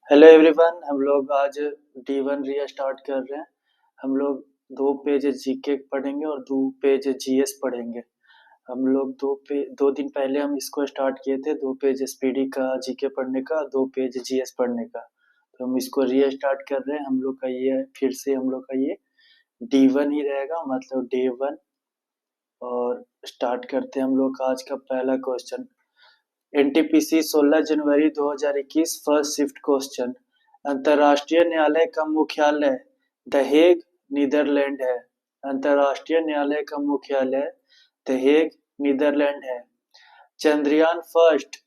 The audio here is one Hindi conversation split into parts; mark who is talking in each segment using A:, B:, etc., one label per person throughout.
A: हेलो एवरीवन, हम लोग आज D1 रिया स्टार्ट कर रहे हैं। हम लोग 2 पेज जीके पढ़ेंगे और 2 पेज जीएस पढ़ेंगे। हम लोग 2 दिन पहले हम इसको स्टार्ट किए थे, 2 पेज स्पीडी का जीके पढ़ने का, 2 पेज जीएस पढ़ने का। तो हम इसको रिया स्टार्ट कर रहे हैं। हम लोग का ये फिर से हम लोग का ये D1 ही रहेगा, मतलब डे 1। और स्टार्ट करते हैं हम लोग का आज का पहला क्वेश्चन। एनटीपीसी 16 जनवरी 2021 फर्स्ट शिफ्ट क्वेश्चन। अंतर्राष्ट्रीय न्यायालय का मुख्यालय द हेग, नीदरलैंड है। अंतर्राष्ट्रीय न्यायालय का मुख्यालय द हेग, नीदरलैंड है। चंद्रयान फर्स्ट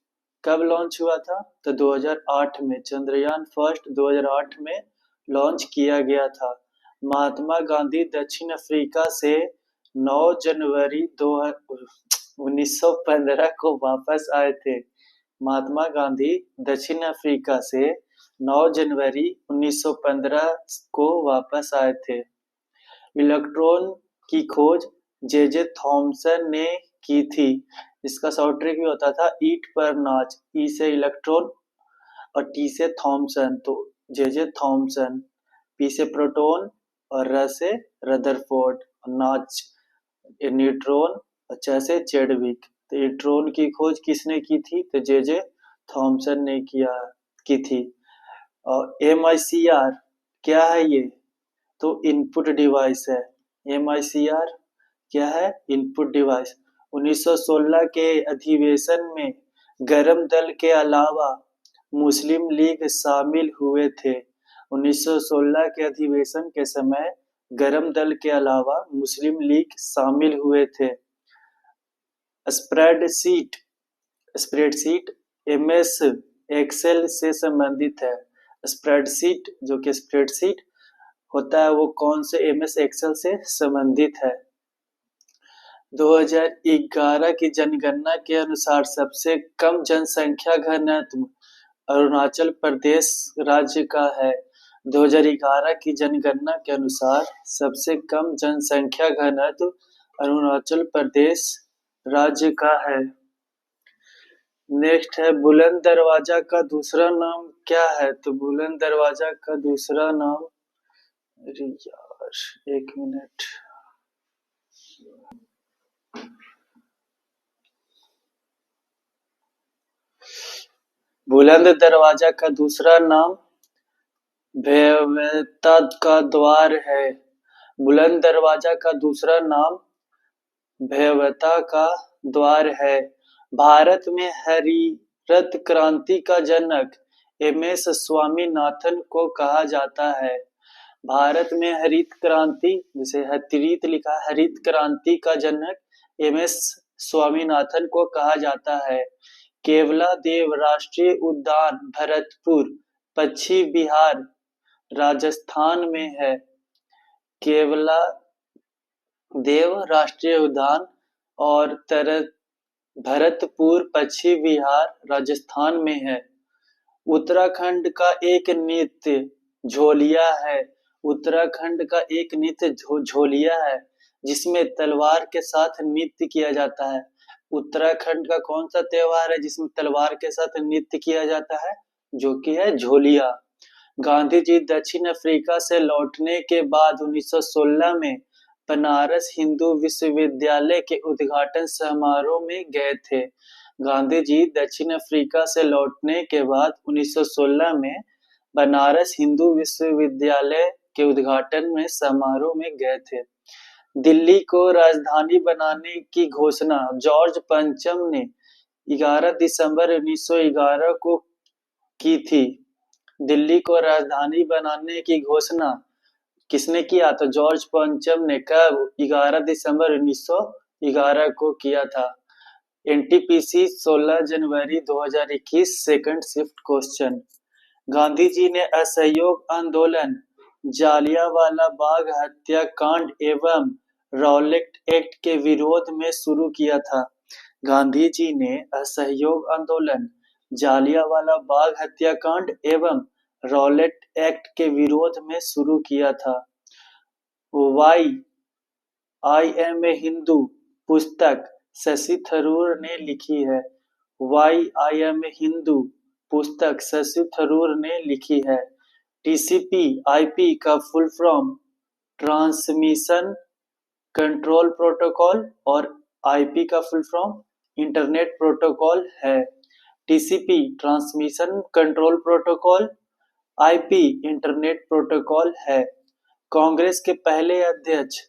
A: कब लॉन्च हुआ था? तो 2008 में। चंद्रयान फर्स्ट 2008 में लॉन्च किया गया था। महात्मा गांधी दक्षिण अफ्रीका से 9 जनवरी 1915 को वापस आए थे। महात्मा गांधी दक्षिण अफ्रीका से 9 जनवरी 1915 को वापस आए थे। इलेक्ट्रॉन की खोज जे थॉमसन ने की थी। इसका शॉर्ट ट्रिक भी होता था ईट पर नाच। ई से इलेक्ट्रॉन और टी से थॉमसन, तो जे थॉमसन। पी से प्रोटॉन और र से रदरफोर्ड। नाच न्यूट्रॉन और च से चेडविक। तो इलेक्ट्रॉन की खोज किसने की थी? तो जे थॉमसन ने की थी। और MICR क्या है ये? तो इनपुट डिवाइस है। MICR क्या है? Input device. 1916 के अधिवेशन में गरम दल के अलावा मुस्लिम लीग शामिल हुए थे। 1916 के अधिवेशन के समय गरम दल के अलावा मुस्लिम लीग शामिल हुए थे। स्प्रेडशीट स्प्रेडशीट MS एक्सेल से संबंधित है। स्प्रेडशीट जो कि स्प्रेडशीट होता है वो कौन से MS एक्सेल से संबंधित है? 2011 की जनगणना के अनुसार सबसे कम जनसंख्या घनत्व अरुणाचल प्रदेश राज्य का है। 2011 की जनगणना के अनुसार सबसे कम जनसंख्या घनत्व अरुणाचल प्रदेश राज्य का है। नेक्स्ट है बुलंद दरवाजा का दूसरा नाम क्या है? तो बुलंद दरवाजा का दूसरा नाम, अरे यार एक मिनट, बुलंद दरवाजा का दूसरा नाम भव्यता का द्वार है। बुलंद दरवाजा का दूसरा नाम भव्यता का द्वार है। भारत में हरित क्रांति का जनक MS स्वामीनाथन को कहा जाता है। भारत में हरित क्रांति, जिसे हरित लिखा, हरित क्रांति का जनक MS स्वामीनाथन को कहा जाता है। केवला देव राष्ट्रीय उद्यान भरतपुर, पश्चिम बिहार, राजस्थान में है। केवला देव राष्ट्रीय उद्यान और भरतपुर पश्चिम बिहार, राजस्थान में है। उत्तराखंड का एक नृत्य झोलिया है। उत्तराखंड का एक नृत्य झोलिया है, जिसमें तलवार के साथ नृत्य किया जाता है। उत्तराखंड का कौन सा त्योहार है जिसमें तलवार के साथ नृत्य किया जाता है? जो कि है झोलिया। गांधी जी दक्षिण अफ्रीका से लौटने के बाद 1916 में बनारस हिंदू विश्वविद्यालय के उद्घाटन समारोह में गए थे। गांधी जी दक्षिण अफ्रीका से लौटने के बाद 1916 में बनारस हिंदू विश्वविद्यालय के उद्घाटन में समारोह में गए थे। दिल्ली को राजधानी बनाने की घोषणा जॉर्ज पंचम ने 11 दिसंबर 1911 को की थी। दिल्ली को राजधानी बनाने की घोषणा किसने किया? तो जॉर्ज पंचम ने। कब? 11 दिसंबर 1911 को किया था। एनटीपीसी 16 जनवरी 2021 second shift question. Gandhi ji ने असहयोग आंदोलन, जालियांवाला बाग हत्याकांड एवं रॉलेट एक्ट के विरोध में शुरू किया था। गांधी जी ने असहयोग आंदोलन, जालियांवाला बाग हत्याकांड एवं रॉलेट एक्ट के विरोध में शुरू किया था। Why I am a Hindu पुस्तक शशि थरूर ने लिखी है। Why I am a Hindu पुस्तक शशि थरूर ने लिखी है। टीसीपी आईपी का full form transmission control protocol और आईपी का फुल फॉर्म इंटरनेट प्रोटोकॉल है। TCP transmission control protocol, IP internet protocol है। कांग्रेस के पहले अध्यक्ष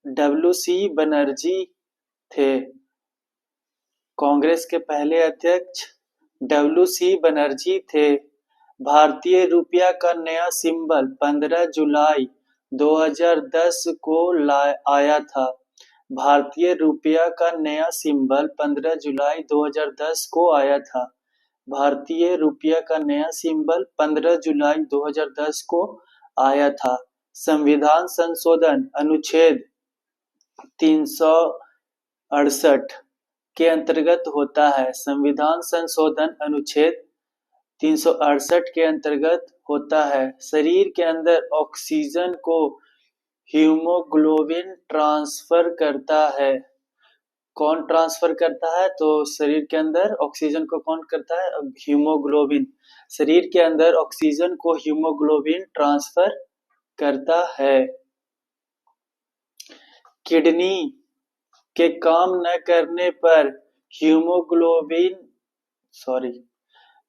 A: डब्ल्यू.सी. बनर्जी थे। कांग्रेस के पहले अध्यक्ष डब्ल्यू.सी. बनर्जी थे। भारतीय रुपया का नया सिंबल 15 जुलाई 2010 को आया था। भारतीय रुपया का नया सिंबल 15 जुलाई 2010 को आया था। भारतीय रुपया का नया सिंबल 15 जुलाई 2010 को आया था। संविधान संशोधन अनुच्छेद 368 के अंतर्गत होता है। संविधान संशोधन अनुच्छेद 368 के अंतर्गत होता है। शरीर के अंदर ऑक्सीजन को हीमोग्लोबिन ट्रांसफर करता है। कौन ट्रांसफर करता है? तो शरीर के अंदर ऑक्सीजन को कौन करता है? हीमोग्लोबिन। शरीर के अंदर ऑक्सीजन को हीमोग्लोबिन ट्रांसफर करता है। किडनी के काम न करने पर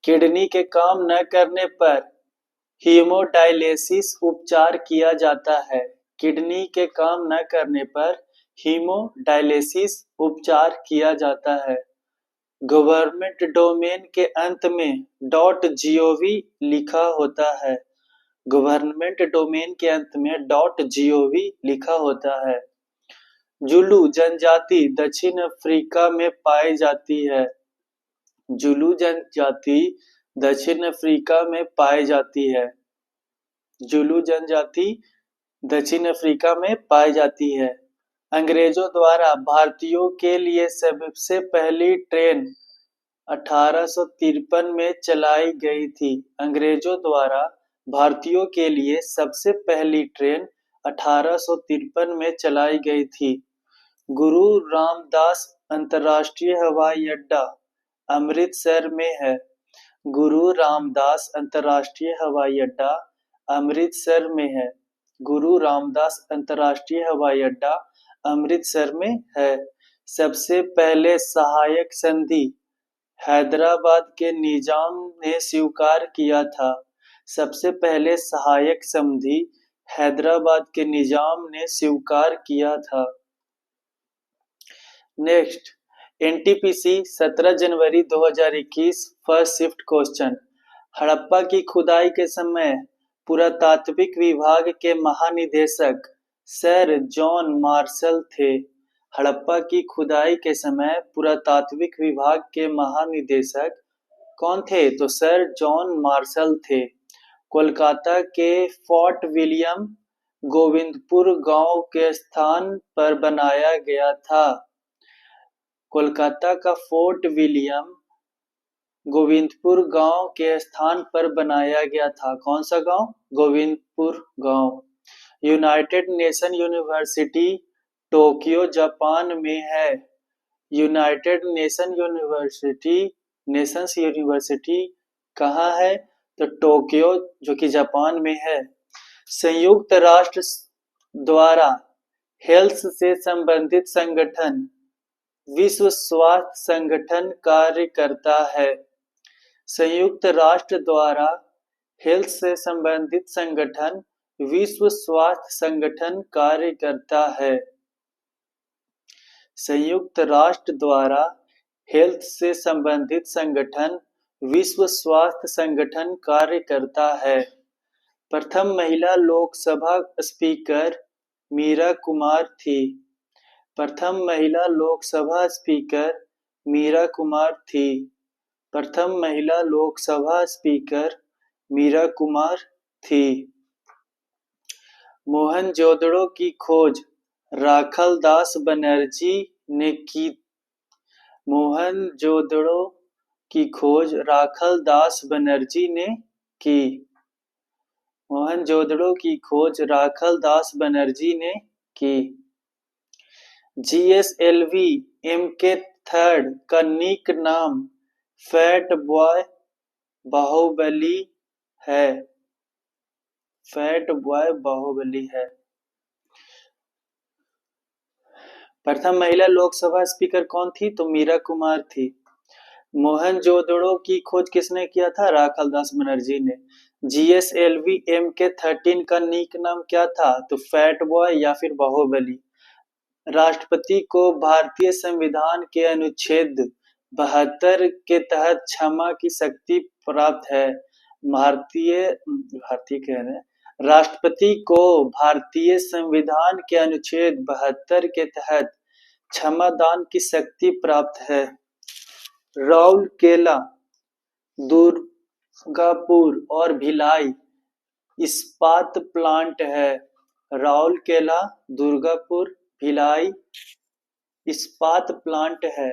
A: किडनी के काम न करने पर हीमोडायलिसिस उपचार किया जाता है। किडनी के काम न करने पर हीमोडायलिसिस उपचार किया जाता है। गवर्नमेंट डोमेन के अंत में .gov लिखा होता है। गवर्नमेंट डोमेन के अंत में .gov लिखा होता है। जुलू जनजाति दक्षिण अफ्रीका में पाई जाती है। जुलू जनजाति दक्षिण अफ्रीका में पाई जाती है। जुलू जनजाति दक्षिण अफ्रीका में पाई जाती है। अंग्रेजों द्वारा भारतीयों के लिए सबसे पहली ट्रेन 1853 में चलाई गई थी। अंग्रेजों द्वारा भारतीयों के लिए सबसे पहली ट्रेन 1853 में चलाई गई थी। गुरु रामदास अंतर्राष्ट्रीय हवाई अड्डा अमृतसर में है। गुरु रामदास अंतर्राष्ट्रीय हवाई अड्डा अमृतसर में है। गुरु रामदास अंतर्राष्ट्रीय हवाई अड्डा अमृतसर में है। सबसे पहले सहायक संधि हैदराबाद के निजाम ने स्वीकार किया था। सबसे पहले सहायक संधि हैदराबाद के निजाम ने स्वीकार किया था। नेक्स्ट, एनटीपीसी 17 जनवरी 2021 फर्स्ट शिफ्ट क्वेश्चन। हड़प्पा की खुदाई के समय पुरातात्विक विभाग के महानिदेशक सर जॉन मार्शल थे। हड़प्पा की खुदाई के समय पुरातात्विक विभाग के महानिदेशक कौन थे? तो सर जॉन मार्शल थे। कोलकाता के फोर्ट विलियम गोविंदपुर गांव के स्थान पर बनाया गया था। कोलकाता का फोर्ट विलियम गोविंदपुर गांव के स्थान पर बनाया गया था। कौन सा गांव? गोविंदपुर गांव। United nation university Tokyo Japan में है। यूनाइटेड नेशन यूनिवर्सिटी कहाँ है? तो टोक्यो, जो कि जापान में है। संयुक्त राष्ट्र द्वारा हेल्थ से संबंधित संगठन विश्व स्वास्थ्य संगठन कार्य करता है। संयुक्त राष्ट्र द्वारा हेल्थ से संबंधित संगठन विश्व स्वास्थ्य संगठन कार्य करता है। संयुक्त राष्ट्र द्वारा हेल्थ से संबंधित संगठन विश्व स्वास्थ्य संगठन कार्य करता है। प्रथम महिला लोकसभा स्पीकर मीरा कुमार थी। प्रथम महिला लोकसभा स्पीकर मीरा कुमार थी। प्रथम महिला लोकसभा स्पीकर मीरा कुमार थी। मोहनजोदड़ो की खोज राखालदास बनर्जी ने की। मोहनजोदड़ो की खोज राखालदास बनर्जी ने की। मोहनजोदड़ो की खोज राखालदास बनर्जी ने की। GSLV MK3 का निक नाम फैट बॉय बाहुबली है। फैट बॉय बाहुबली है। प्रथम महिला लोकसभा स्पीकर कौन थी? तो मीरा कुमार थी। मोहनजोदड़ो की खोज किसने किया था? राखाल दास बनर्जी ने। GSLV MK13 का निक नाम क्या था? तो फैट बॉय या फिर बाहुबली। राष्ट्रपति को भारतीय संविधान के अनुच्छेद 72 के तहत क्षमा की शक्ति प्राप्त है। भारतीय भारतीय कह रहे हैं। राष्ट्रपति को भारतीय संविधान के अनुच्छेद 72 के तहत क्षमा दान की शक्ति प्राप्त है। राउरकेला, दुर्गापुर और भिलाई इस्पात प्लांट है। राउरकेला, दुर्गापुर, भिलाई इस्पात प्लांट है।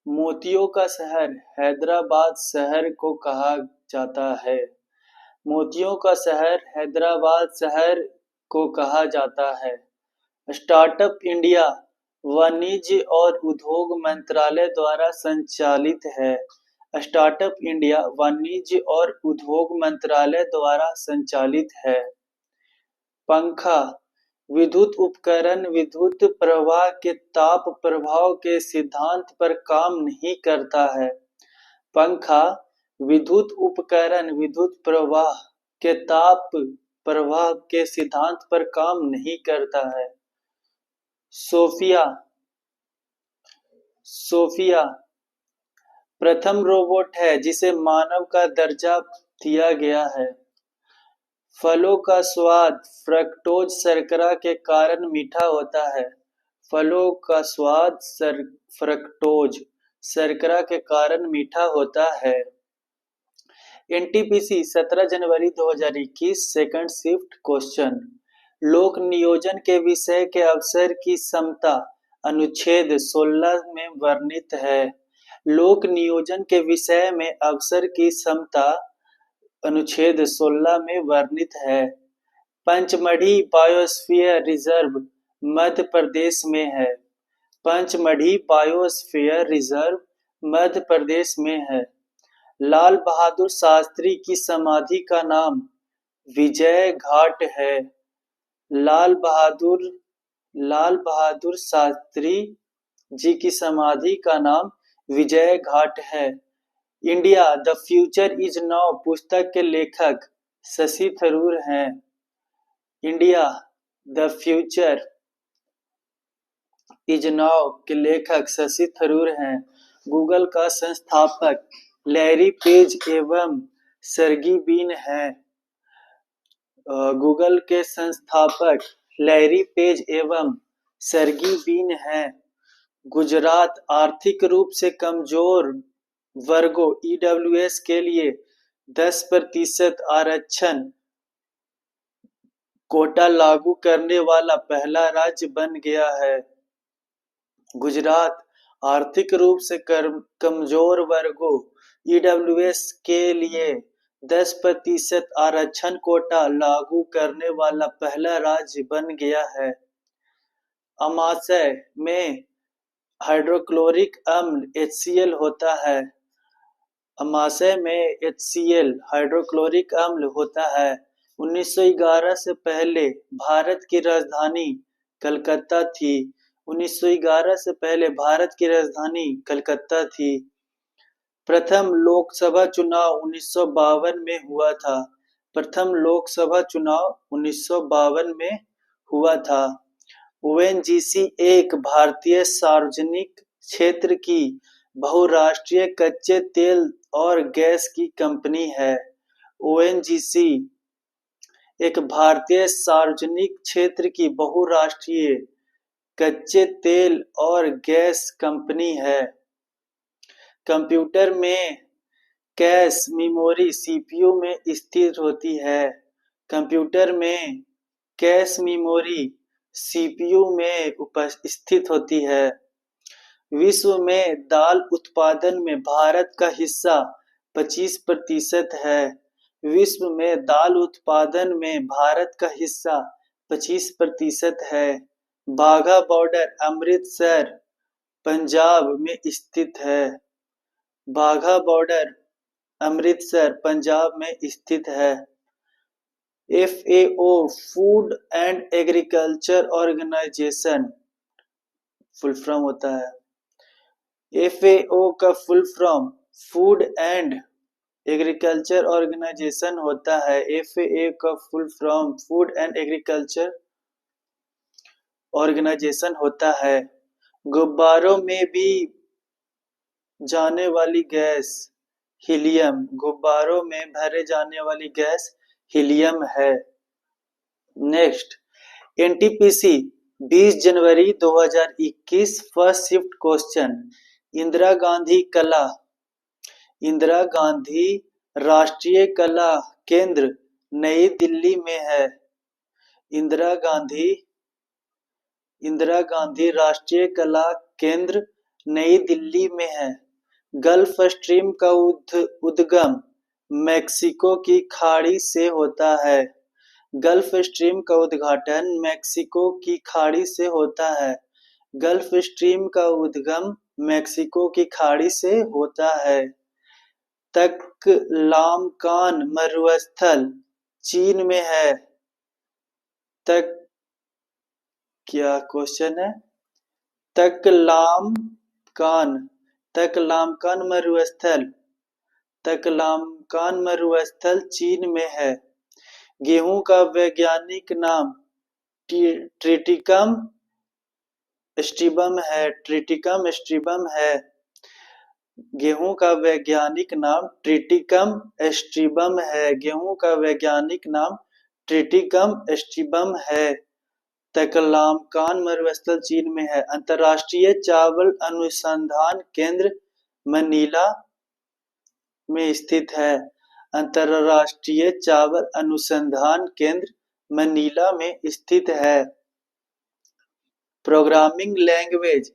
A: मोतियों का शहर हैदराबाद शहर को कहा जाता है। मोतियों का शहर हैदराबाद शहर को कहा जाता है। स्टार्टअप इंडिया वाणिज्य और उद्योग मंत्रालय द्वारा संचालित है। स्टार्टअप इंडिया वाणिज्य और उद्योग मंत्रालय द्वारा संचालित है। पंखा विद्युत उपकरण विद्युत प्रवाह के ताप प्रभाव के सिद्धांत पर काम नहीं करता है। पंखा विद्युत उपकरण विद्युत प्रवाह के ताप प्रवाह के सिद्धांत पर काम नहीं करता है। सोफिया प्रथम रोबोट है जिसे मानव का दर्जा दिया गया है। फलों का स्वाद फ्रक्टोज शर्करा के कारण मीठा होता है। फलों का स्वाद फ्रक्टोज शर्करा के कारण मीठा होता है। NTPC 17 जनवरी 2021 सेकंड शिफ्ट क्वेश्चन। लोक नियोजन के विषय के अवसर की समता अनुच्छेद 16 में वर्णित है। लोक नियोजन के विषय में अवसर की समता अनुच्छेद 16 में वर्णित है। पंचमढ़ी बायोस्फीयर रिजर्व मध्य प्रदेश में है। पंचमढ़ी बायोस्फीयर रिजर्व मध्य प्रदेश में है। लाल बहादुर शास्त्री की समाधि का नाम विजय घाट है। लाल बहादुर शास्त्री जी की समाधि का नाम विजय घाट है। India the future is now पुस्तक के लेखक शशि थरूर हैं। India the future is now के लेखक शशि थरूर हैं। गूगल का संस्थापक लैरी पेज एवं सर्गी बीन हैं। गूगल के संस्थापक लैरी पेज एवं सर्गी बीन हैं। गुजरात आर्थिक रूप से कमजोर वर्गों EWS के लिए 10% आरक्षण कोटा लागू करने वाला पहला राज्य बन गया है। गुजरात आर्थिक रूप से कमजोर वर्गों EWS के लिए 10% आरक्षण कोटा लागू करने वाला पहला राज्य बन गया है। अमाशय में हाइड्रोक्लोरिक अम्ल HCl होता है। अमाशय में HCl हाइड्रोक्लोरिक अम्ल होता है। 1911 से पहले भारत की राजधानी कलकत्ता थी। 1911 से पहले भारत की राजधानी कलकत्ता थी। प्रथम लोकसभा चुनाव 1952 में हुआ था। प्रथम लोकसभा चुनाव 1952 में हुआ था। ONGC एक भारतीय सार्वजनिक क्षेत्र की बहुराष्ट्रीय कच्चे तेल और गैस की कंपनी है। ONGC एक भारतीय सार्वजनिक क्षेत्र की बहुराष्ट्रीय कच्चे तेल और गैस कंपनी है। कंप्यूटर में कैश मेमोरी CPU में स्थित होती है। कंप्यूटर में कैश मेमोरी CPU में उपस्थित होती है। विश्व में दाल उत्पादन में भारत का हिस्सा 25% है। विश्व में दाल उत्पादन में भारत का हिस्सा 25% है। बाघा बॉर्डर अमृतसर पंजाब में स्थित है। बाघा बॉर्डर अमृतसर पंजाब में स्थित है। FAO food and agriculture organization full form होता है। FAO का full form food and agriculture organization होता है। FAO का full form food and agriculture organization होता है। गुब्बारों में भी जाने वाली गैस हीलियम, गुब्बारों में भरे जाने वाली गैस हीलियम है। नेक्स्ट, NTPC 20 जनवरी 2021 first shift question. Indira Gandhi राष्ट्रीय कला केंद्र नई दिल्ली में है। इंदिरा गांधी राष्ट्रीय कला केंद्र नई दिल्ली में है। गल्फ स्ट्रीम का उद्गम मैक्सिको की खाड़ी से होता है। गल्फ स्ट्रीम का उद्घाटन मैक्सिको की खाड़ी से होता है। गल्फ स्ट्रीम का उद्गम मैक्सिको की खाड़ी से होता है। तकलामकान मरुस्थल चीन में है। क्या क्वेश्चन है? तकलामकान मरुस्थल चीन में है। गेहूं का वैज्ञानिक नाम ट्रिटिकम स्ट्रीबम है। गेहूं का वैज्ञानिक नाम ट्रिटिकम स्ट्रीबम है। तकलामकान मरुस्थल चीन में है। अंतर्राष्ट्रीय चावल अनुसंधान केंद्र मनीला में स्थित है। अंतर्राष्ट्रीय चावल अनुसंधान केंद्र मनीला में स्थित है। प्रोग्रामिंग लैंग्वेज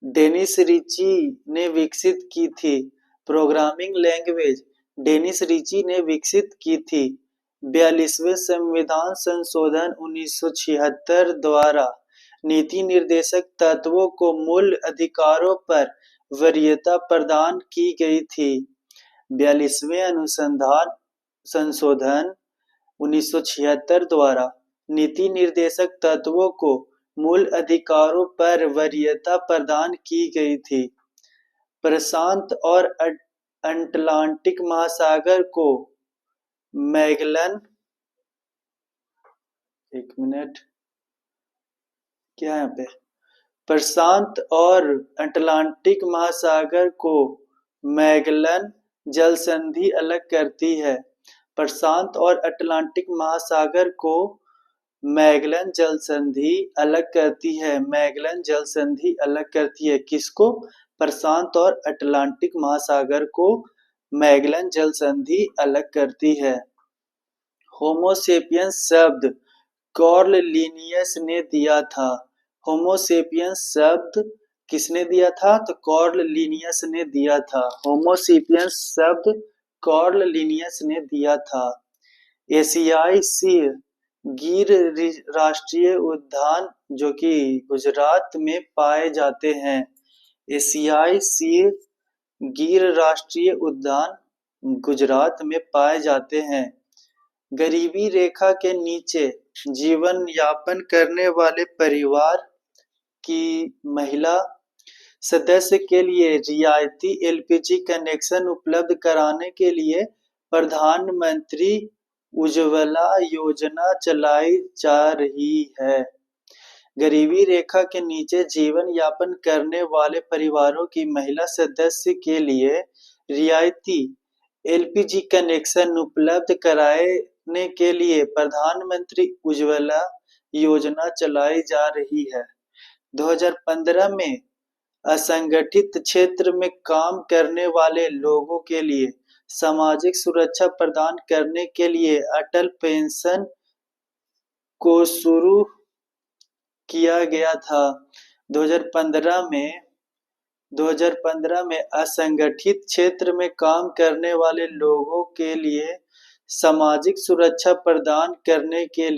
A: डेनिस रिची ने विकसित की थी। प्रोग्रामिंग लैंग्वेज डेनिस रिची ने विकसित की थी। 42वें संविधान संशोधन 1976 द्वारा नीति निर्देशक तत्वों को मूल अधिकारों पर वरीयता प्रदान की गई थी। 42वें अनुसंधान संशोधन 1976 द्वारा नीति निर्देशक तत्वों को मूल अधिकारों पर वरीयता प्रदान की गई थी। प्रशांत और अटलांटिक महासागर को मैगेलन प्रशांत और अटलांटिक महासागर को मैगेलन जल संधि अलग करती है। प्रशांत और अटलांटिक महासागर को मैगेलन जल संधि अलग करती है। किसको? प्रशांत और अटलांटिक महासागर को मैगेलन जल संधि अलग करती है। होमोसेपियंस शब्द कार्ल लिनियस ने दिया था। होमोसेपियंस शब्द किसने दिया था? तो कार्ल लिनियस ने दिया था। होमोसेपियंस शब्द कार्ल लिनियस ने दिया था। एशियाई सिंह गिर राष्ट्रीय उद्यान जो कि गुजरात में पाए जाते हैं। एशियाई सिंह गिर राष्ट्रीय उद्यान गुजरात में पाए जाते हैं। गरीबी रेखा के नीचे जीवन यापन करने वाले परिवार की महिला सदस्य के लिए रियायती LPG कनेक्शन उपलब्ध कराने के लिए प्रधानमंत्री उज्ज्वला योजना चलाई जा रही है। गरीबी रेखा के नीचे जीवन यापन करने वाले परिवारों की महिला सदस्य के लिए रियायती LPG कनेक्शन उपलब्ध कराने के लिए प्रधानमंत्री उज्ज्वला योजना चलाई जा रही है। 2015 में असंगठित क्षेत्र में काम करने वाले लोगों के लिए सामाजिक सुरक्षा प्रदान करने के लिए अटल पेंशन को शुरू किया गया था। 2015 में असंगठित क्षेत्र में काम करने वाले लोगों के लिए सामाजिक सुरक्षा प्रदान करने के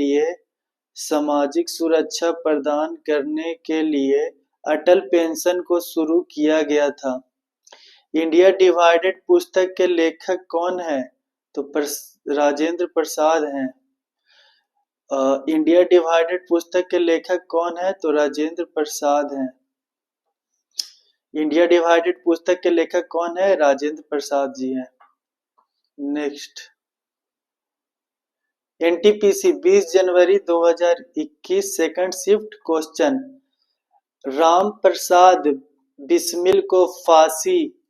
A: लिए अटल पेंशन को शुरू किया गया था। इंडिया डिवाइडेड पुस्तक के लेखक कौन है? तो राजेंद्र प्रसाद हैं। इंडिया डिवाइडेड पुस्तक के लेखक कौन है? तो राजेंद्र प्रसाद हैं। इंडिया डिवाइडेड पुस्तक के लेखक कौन है? राजेंद्र प्रसाद जी हैं। नेक्स्ट, एनटीपीसी 20 जनवरी 2021 second shift question, Ram Prasad Bismil को फांसी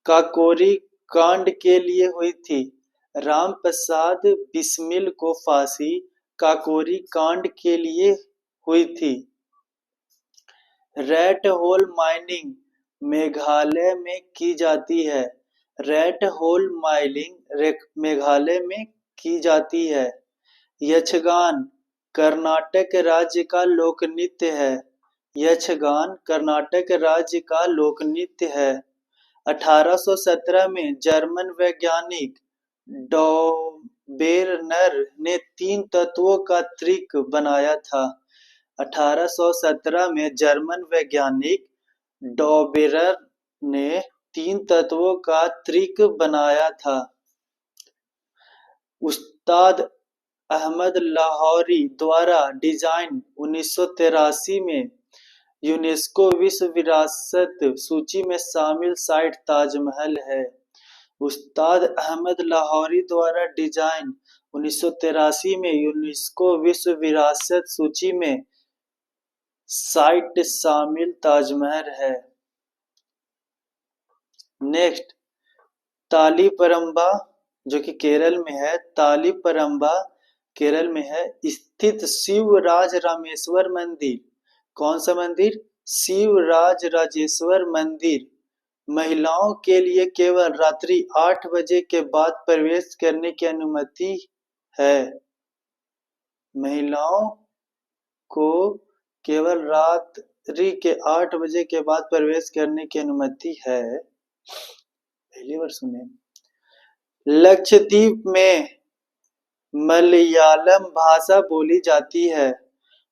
A: काकोरी कांड के लिए हुई थी। राम प्रसाद बिस्मिल को फांसी काकोरी कांड के लिए हुई थी। रेड होल माइनिंग मेघालय में की जाती है। रेड होल माइनिंग मेघालय में की जाती है। यक्षगान कर्नाटक राज्य का लोक नृत्य है। यक्षगान कर्नाटक राज्य का लोक नृत्य है। 1817 में जर्मन वैज्ञानिक डॉबेरनर ने 3 तत्वों का त्रिक बनाया था। 1817 में जर्मन वैज्ञानिक डॉबेरर ने 3 तत्वों का त्रिक बनाया था। उस्ताद अहमद लाहौरी द्वारा डिजाइन 1983 में यूनेस्को विश्व विरासत सूची में शामिल साइट ताजमहल है। उस्ताद अहमद लाहौरी द्वारा डिजाइन 1983 में यूनेस्को विश्व विरासत सूची में साइट शामिल ताजमहल है। नेक्स्ट, तालीपरंबा जो कि केरल में है, तालीपरंबा केरल में है स्थित शिवराज रामेश्वर मंदिर। कौन सा मंदिर? शिवराज राजेश्वर मंदिर महिलाओं के लिए केवल रात्रि 8 बजे के बाद प्रवेश करने की अनुमति है। महिलाओं को केवल रात्रि के 8 बजे के बाद प्रवेश करने की अनुमति है। पहली बार सुने। लक्षद्वीप में मलयालम भाषा बोली जाती है।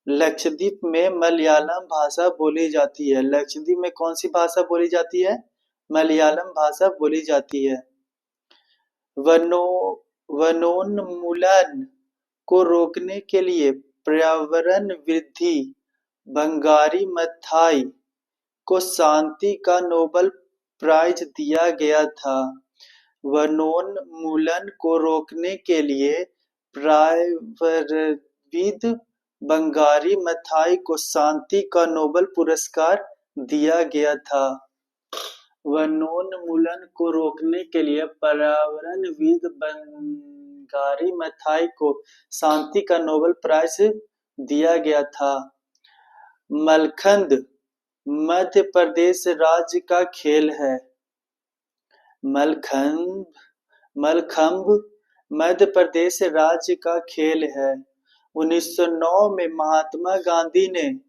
A: लक्षद्वीप में मलयालम भाषा बोली जाती है। लक्षद्वीप में कौन सी भाषा बोली जाती है? मलयालम भाषा बोली जाती है। वनोन्मूलन को रोकने के लिए पर्यावरण वृद्धि बंगारी मथाई को शांति का नोबेल प्राइज दिया गया था। वनोन्मूलन को रोकने के लिए पर्यावरणविद बंगारी मथाई को शांति का नोबेल पुरस्कार दिया गया था। वनोन्मूलन को रोकने के लिए पर्यावरणविद बंगारी मथाई को शांति का नोबेल प्राइज दिया गया था। मलखंब मध्य प्रदेश राज्य का खेल है। मलखंब मध्य प्रदेश राज्य का खेल है। 1909 में महात्मा गांधी ने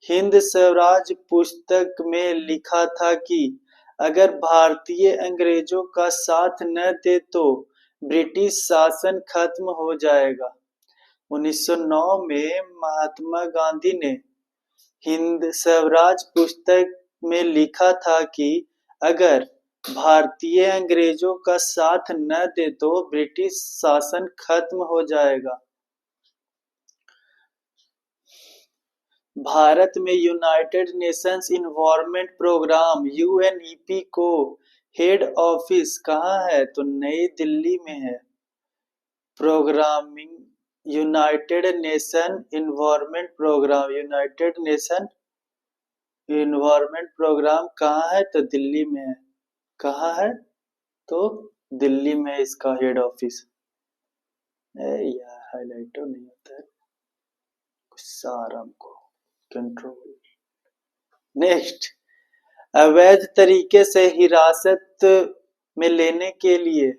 A: हिंद स्वराज पुस्तक में लिखा था कि अगर भारतीय अंग्रेजों का साथ न दे तो ब्रिटिश शासन खत्म हो जाएगा। 1909 में महात्मा गांधी ने हिंद स्वराज पुस्तक में लिखा था कि अगर भारतीय अंग्रेजों का साथ न दे तो ब्रिटिश शासन खत्म हो जाएगा। भारत में united nations environment programme UNEP को हेड ऑफिस कहाँ है? तो नई दिल्ली में है। Programming united nation environment programme, united nation environment programme कहाँ है? तो दिल्ली में है। कहाँ है? तो दिल्ली में इसका हेड ऑफिस। यार हाईलाइट नहीं होता है, आराम को कंट्रोल। नेक्स्ट, अवैध तरीके से हिरासत में लेने के लिए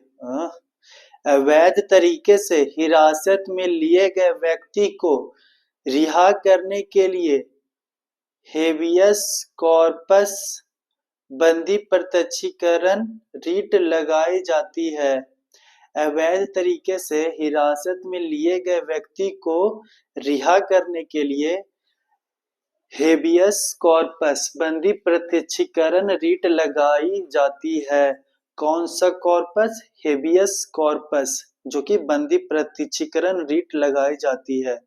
A: अवैध तरीके से हिरासत में लिए गए व्यक्ति को रिहा करने के लिए हेबियस कॉर्पस बंदी प्रत्यक्षीकरण रीट लगाई जाती है। अवैध तरीके से हिरासत में लिए गए व्यक्ति को रिहा करने के लिए हेबियस कॉर्पस बंदी प्रत्यक्षीकरण रीट लगाई जाती है। कौन सा कॉर्पस? हेबियस कॉर्पस, जो कि बंदी प्रत्यक्षीकरण रीट लगाई जाती है।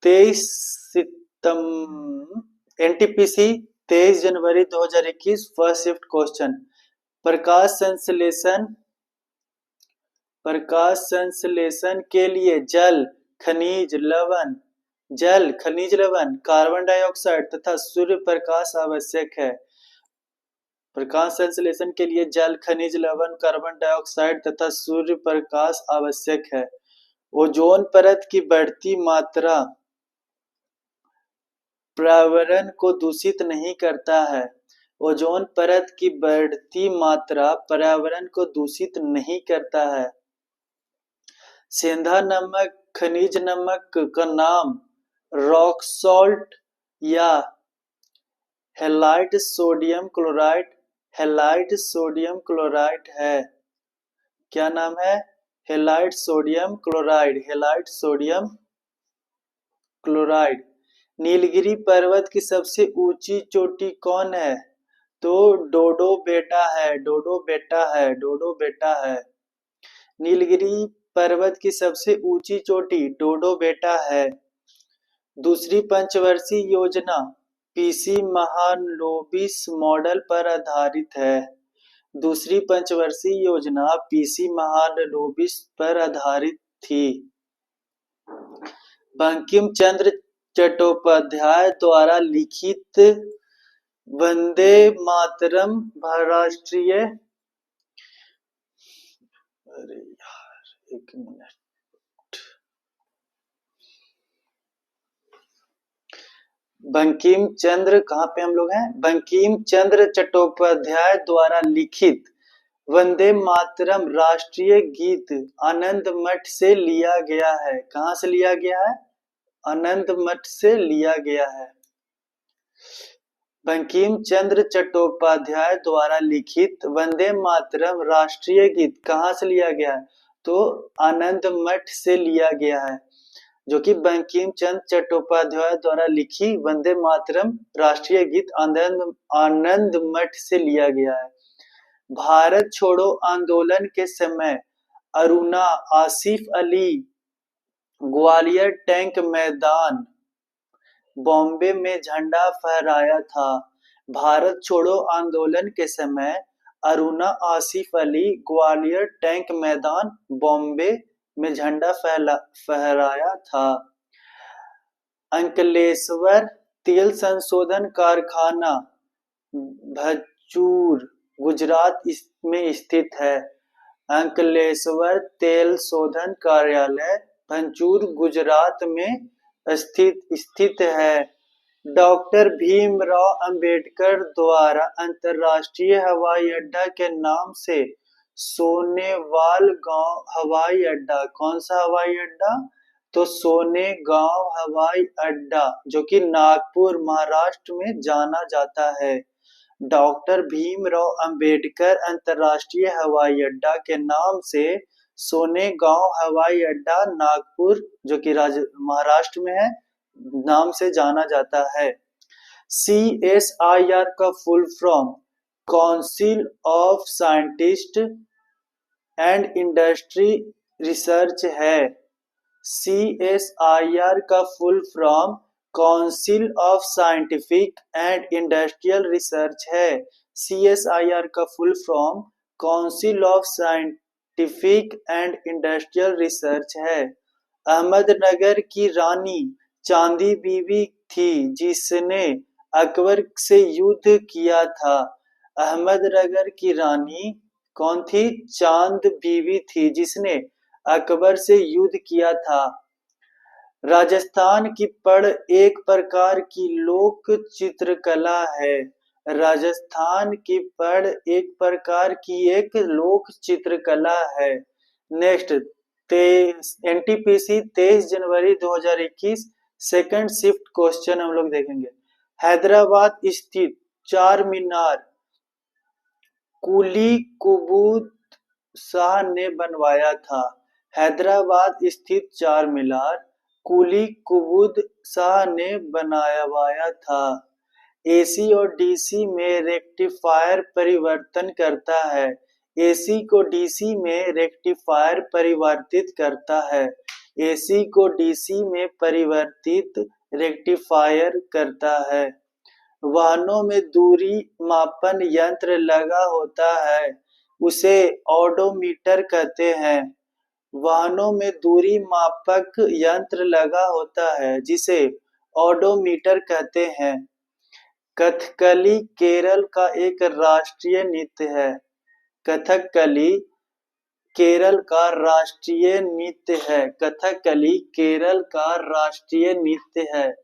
A: 23 सितंबर एनटीपीसी 23 जनवरी 2021 फर्स्ट शिफ्ट क्वेश्चन। प्रकाश संश्लेषण के लिए जल, खनिज लवण, कार्बन डाइऑक्साइड तथा सूर्य प्रकाश आवश्यक है। प्रकाश संश्लेषण के लिए जल, खनिज लवण, कार्बन डाइऑक्साइड तथा सूर्य प्रकाश आवश्यक है। ओजोन परत की बढ़ती मात्रा पर्यावरण को दूषित नहीं करता है। ओजोन परत की बढ़ती मात्रा पर्यावरण को दूषित नहीं करता है। सेंधा नमक, खनिज नमक का नाम रॉक सॉल्ट या हैलाइड सोडियम क्लोराइड है। क्या नाम है? Halide sodium chloride. नीलगिरी पर्वत की सबसे ऊंची चोटी कौन है? तो डोडो बेटा है। नीलगिरी पर्वत की सबसे ऊंची चोटी डोडो बेटा है। दूसरी पंचवर्षीय योजना पीसी महालनोबिस मॉडल पर आधारित है। दूसरी पंचवर्षीय योजना पीसी महालनोबिस पर आधारित थी। बंकिम चंद्र चट्टोपाध्याय द्वारा लिखित वंदे मातरम राष्ट्रीय एक मिनट बंकिम चंद्र कहाँ पे हम लोग हैं? बंकिम चंद्र चट्टोपाध्याय द्वारा लिखित वंदे मातरम राष्ट्रीय गीत आनंद मठ से लिया गया है। कहाँ से लिया गया है? आनंद मठ से लिया गया है। बंकिम चंद्र चट्टोपाध्याय द्वारा लिखित वंदे मातरम राष्ट्रीय गीत कहाँ से लिया गया है? तो आनंद मठ से लिया गया है, जो कि बंकिम चंद्र चट्टोपाध्याय द्वारा लिखी वंदे मातरम राष्ट्रीय गीत आनंद मठ से लिया गया है। भारत छोड़ो आंदोलन के समय अरुणा आसिफ अली ग्वालियर टैंक मैदान बॉम्बे में झंडा फहराया था। भारत छोड़ो आंदोलन के समय अरुणा आसिफ अली ग्वालियर टैंक मैदान बॉम्बे में झंडा फहराया था। अंकलेश्वर तेल संशोधन कारखाना भचूर गुजरात में स्थित है। अंकलेश्वर तेल शोधन कार्यालय भंचूर गुजरात में स्थित है। डॉक्टर भीमराव अंबेडकर द्वारा अंतर्राष्ट्रीय हवाई अड्डा के नाम से सोनेवाल गांव हवाई अड्डा, कौन सा हवाई अड्डा? तो सोनेगांव हवाई अड्डा, जो कि नागपुर महाराष्ट्र में जाना जाता है। डॉक्टर भीमराव अंबेडकर अंतर्राष्ट्रीय हवाई अड्डा के नाम से सोनेगांव हवाई अड्डा नागपुर, जो कि महाराष्ट्र में है, नाम से जाना जाता है। CSIR का full form council of scientist and industry research है। CSIR का full form council of scientific and industrial research है। CSIR का full form council of scientific and industrial research है। अहमदनगर की रानी चांदी बीवी थी जिसने अकबर से युद्ध किया था। अहमदनगर की रानी कौन थी? चांद बीवी थी जिसने अकबर से युद्ध किया था। राजस्थान की पड़ एक प्रकार की लोक चित्रकला है। राजस्थान की पड़ एक प्रकार की एक लोक चित्रकला है। नेक्स्ट एनटीपीसी 23 जनवरी 2021 सेकंड शिफ्ट क्वेश्चन हम लोग देखेंगे। हैदराबाद स्थित चार मीनार कुली कुतुब शाह ने बनवाया था। हैदराबाद स्थित चार मीनार कुली कुबुद शाह ने बनवाया था। एसी और डीसी में रेक्टिफायर परिवर्तन करता है। एसी को डीसी में रेक्टिफायर परिवर्तित करता है। एसी को डीसी में परिवर्तित रेक्टिफायर करता है। वाहनों में दूरी मापन यंत्र लगा होता है, उसे ओडोमीटर कहते हैं। वाहनों में दूरी मापक यंत्र लगा होता है, जिसे ओडोमीटर कहते हैं। कथकली केरल का एक राष्ट्रीय नृत्य है। कथकली केरल का राष्ट्रीय नृत्य है। कथकली केरल का राष्ट्रीय नृत्य है।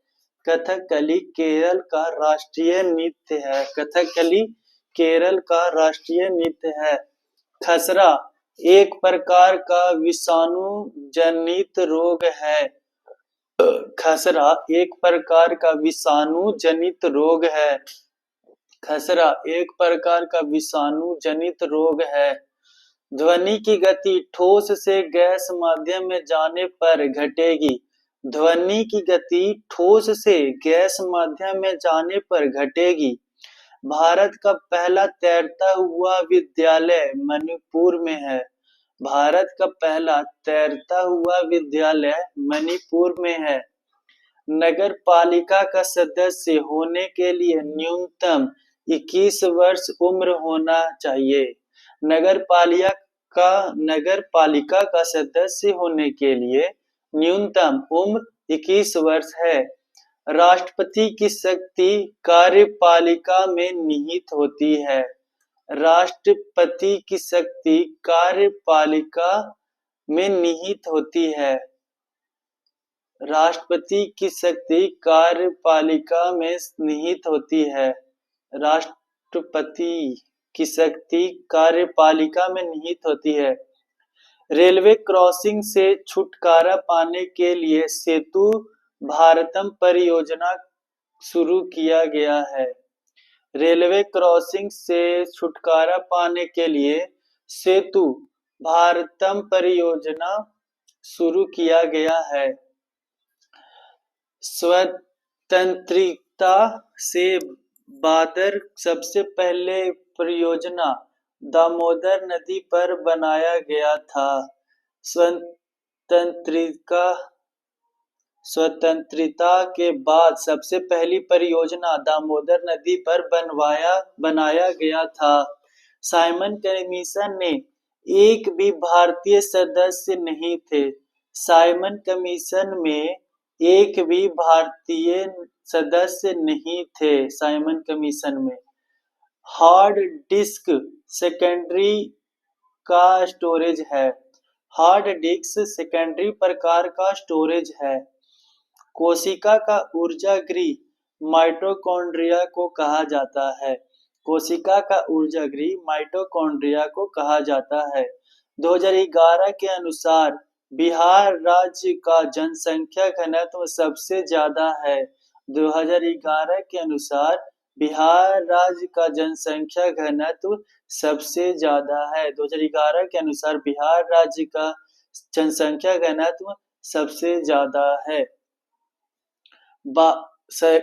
A: कथकली केरल का राष्ट्रीय नृत्य है। कथकली केरल का राष्ट्रीय नृत्य है। खसरा एक प्रकार का विषाणु जनित रोग है। खसरा एक प्रकार का विषाणु जनित रोग है। खसरा एक प्रकार का विषाणु जनित रोग है। ध्वनि की गति ठोस से गैस माध्यम में जाने पर घटेगी। ध्वनि की गति ठोस से गैस माध्यम में जाने पर घटेगी। भारत का पहला तैरता हुआ विद्यालय मणिपुर में है। भारत का पहला तैरता हुआ विद्यालय मणिपुर में है। नगर पालिका का सदस्य होने के लिए न्यूनतम 21 वर्ष उम्र होना चाहिए। नगर पालिका का सदस्य होने के लिए न्यूनतम उम्र 21 वर्ष है। राष्ट्रपति की शक्ति कार्यपालिका में निहित होती है। राष्ट्रपति की शक्ति कार्यपालिका में निहित होती है। राष्ट्रपति की शक्ति कार्यपालिका में निहित होती है। राष्ट्रपति की शक्ति कार्यपालिका में निहित होती है। रेलवे क्रॉसिंग से छुटकारा पाने के लिए सेतु भारतम परियोजना शुरू किया गया है। रेलवे क्रॉसिंग से छुटकारा पाने के लिए सेतु भारतम परियोजना शुरू किया गया है। स्वतंत्रता से बादर सबसे पहले परियोजना दामोदर नदी पर बनाया गया था। स्वतंत्रता के बाद सबसे पहली परियोजना दामोदर नदी पर बनाया गया था। साइमन कमीशन में एक भी भारतीय सदस्य नहीं थे। साइमन कमीशन में एक भी भारतीय सदस्य नहीं थे। साइमन कमीशन में हार्ड डिस्क सेकेंडरी का स्टोरेज है। हार्ड डिस्क सेकेंडरी प्रकार का स्टोरेज है। कोशिका का ऊर्जा गृह माइटोकॉन्ड्रिया को कहा जाता है। कोशिका का ऊर्जा गृह माइटोकॉन्ड्रिया को कहा जाता है। 2011 के अनुसार बिहार राज्य का जनसंख्या घनत्व सबसे ज्यादा है। 2011 के अनुसार बिहार राज्य का जनसंख्या घनत्व सबसे ज्यादा है। 2011 के अनुसार बिहार राज्य का जनसंख्या घनत्व सबसे ज्यादा है।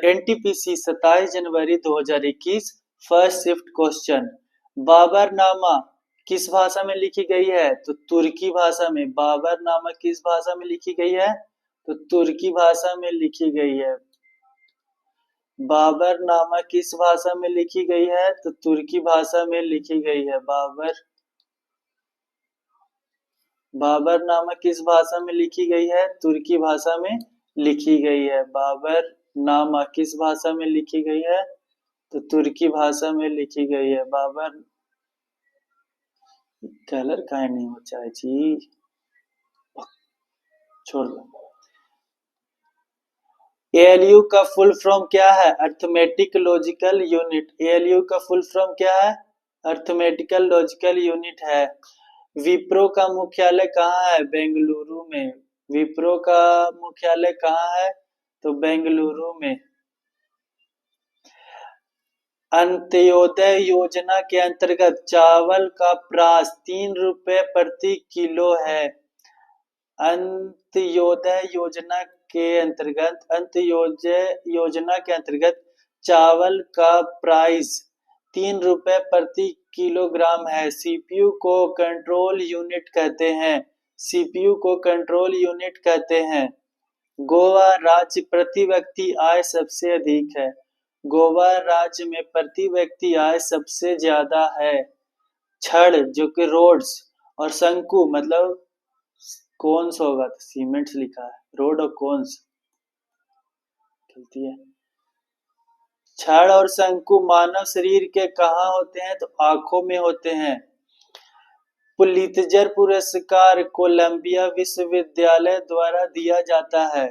A: एनटीपीसी 27 जनवरी 2021 फर्स्ट शिफ्ट क्वेश्चन। बाबरनामा किस भाषा में लिखी गई है? तो तुर्की भाषा में। बाबरनामा किस भाषा में लिखी गई है? तो तुर्की भाषा में लिखी गई है। बाबरनामा किस भाषा में लिखी गई है? तो तुर्की भाषा में लिखी गई है। बाबरनामा किस भाषा में लिखी गई है? तुर्की भाषा में लिखी गई है। बाबरनामा किस भाषा में लिखी गई है? तो तुर्की भाषा में लिखी गई है। कलर काहे नहीं हो चाहे जी, छोड़ दो। एएलयू का फुल फॉर्म क्या है? Arithmetic logical unit. एएलयू का फुल फॉर्म क्या है? अर्थमेटिकल लॉजिकल यूनिट है। विप्रो का मुख्यालय कहाँ है? बेंगलुरु में। विप्रो का मुख्यालय कहाँ है? तो बेंगलुरु में। अंत्योदय योजना के अंतर्गत चावल का प्राइस 3 रुपए प्रति किलो है। अंत्योदय योजना योजना के अंतर्गत चावल का प्राइस 3 रुपए प्रति किलोग्राम है। सीपीयू को कंट्रोल यूनिट कहते हैं। सीपीयू को कंट्रोल यूनिट कहते हैं। गोवा राज्य प्रति व्यक्ति आय सबसे अधिक है। गोवा राज्य में प्रति व्यक्ति आय सबसे ज्यादा है। छड़ जो कि रोड्स और शंकु मतलब कोन्स होगा तो सीमेंट लिखा है, रोड और कोन्स चलती है। छड़ और शंकु मानव शरीर के कहाँ होते हैं तो आंखों में होते हैं। पुलित्जर पुरस्कार कोलंबिया विश्वविद्यालय द्वारा दिया जाता है।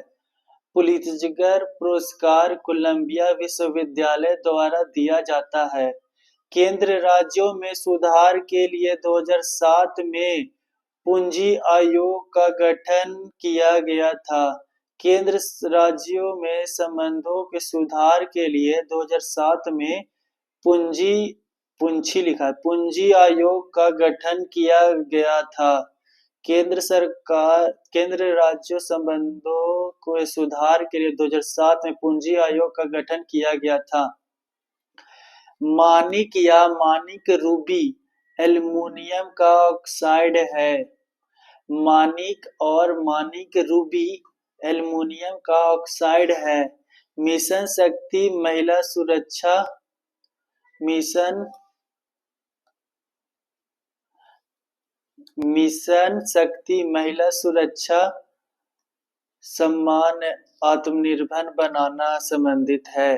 A: पुलित्जर पुरस्कार कोलंबिया विश्वविद्यालय द्वारा दिया जाता है। केंद्र राज्यों में सुधार के लिए 2007 में पूंजी आयोग का गठन किया गया था। केंद्र राज्यों में संबंधों के सुधार के लिए 2007 में पूंजी आयोग का गठन किया गया था। केंद्र राज्यों संबंधों को सुधार के लिए 2007 में पूंजी आयोग का गठन किया गया था। मानिक या मानिक रूबी एल्युमिनियम का ऑक्साइड है। मानिक और मानिक रूबी एल्युमिनियम का ऑक्साइड है। मिशन शक्ति महिला सुरक्षा मिशन शक्ति महिला सुरक्षा सम्मान आत्मनिर्भर बनाना संबंधित है।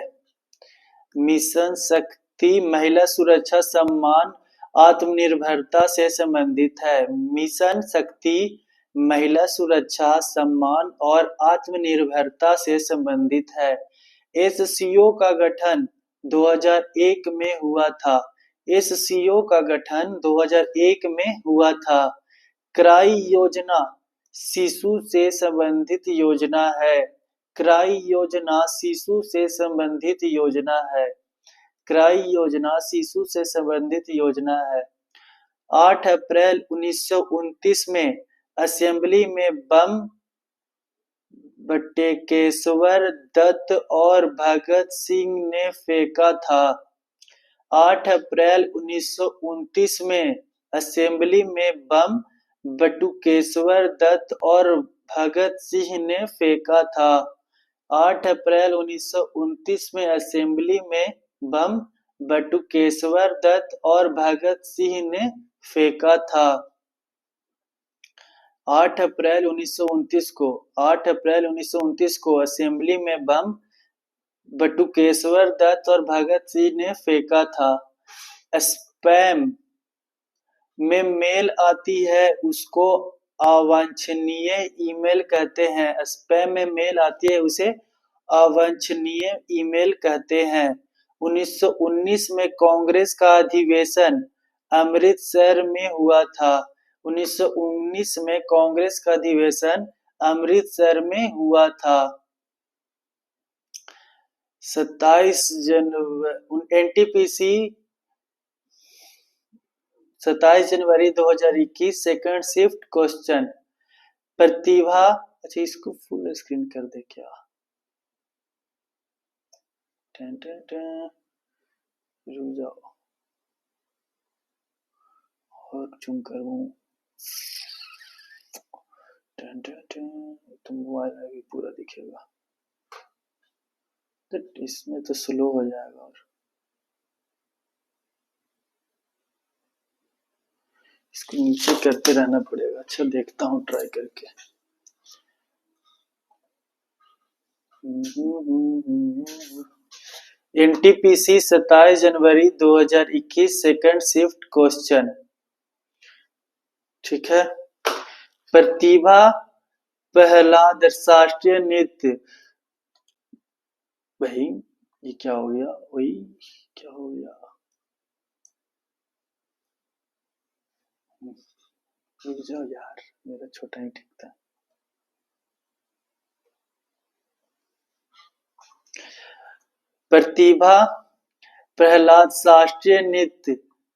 A: मिशन शक्ति महिला सुरक्षा सम्मान आत्मनिर्भरता से संबंधित है। मिशन शक्ति महिला सुरक्षा सम्मान और आत्मनिर्भरता से संबंधित है। एससीओ का गठन 2001 में हुआ था। एससीओ का गठन 2001 में हुआ था। क्राई योजना शिशु से संबंधित योजना है। क्राई योजना शिशु से संबंधित योजना है। क्राई योजना शिशु से संबंधित योजना है। 8 अप्रैल 1929 में असेंबली में बम बटुकेश्वर दत्त और भगत सिंह ने फेंका था। 8 अप्रैल 1929 में असेंबली में बम बटुकेश्वर दत्त और भगत सिंह ने फेंका था। 8 अप्रैल 1929 में असेंबली में बम बटुकेश्वर दत्त और भगत सिंह ने फेंका था। 8 अप्रैल 1929 को असेंबली में बम बटुकेश्वर दत्त और भगत सिंह ने फेंका था। स्पैम में मेल आती है उसको अवांछनीय ईमेल कहते हैं। स्पैम में मेल आती है उसे अवांछनीय ईमेल कहते हैं। 1919 में कांग्रेस का अधिवेशन अमृतसर में हुआ था। 1919 में कांग्रेस का अधिवेशन अमृतसर में हुआ था। 27 जनवरी 2021 सेकंड शिफ्ट क्वेश्चन। प्रतिभा, अच्छा इसको फुल स्क्रीन कर दे क्या? रुक जाओ और जूम करूं। तो मोबाइल में भी पूरा दिखेगा, तो इसमें तो स्लो हो जाएगा और इसको नीचे करते रहना पड़ेगा। अच्छा देखता हूँ ट्राई करके। एनटीपीसी 27 जनवरी 2021 सेकंड शिफ्ट क्वेश्चन। ठीक है। प्रतिभा प्रहलाद राष्ट्रीय नृत्य। भाई ये क्या हो गया? वही क्या हो गया? रुक जाओ यार, मेरा छोटा ही ठीक था। प्रतिभा प्रहलाद शास्त्रीय नृत्य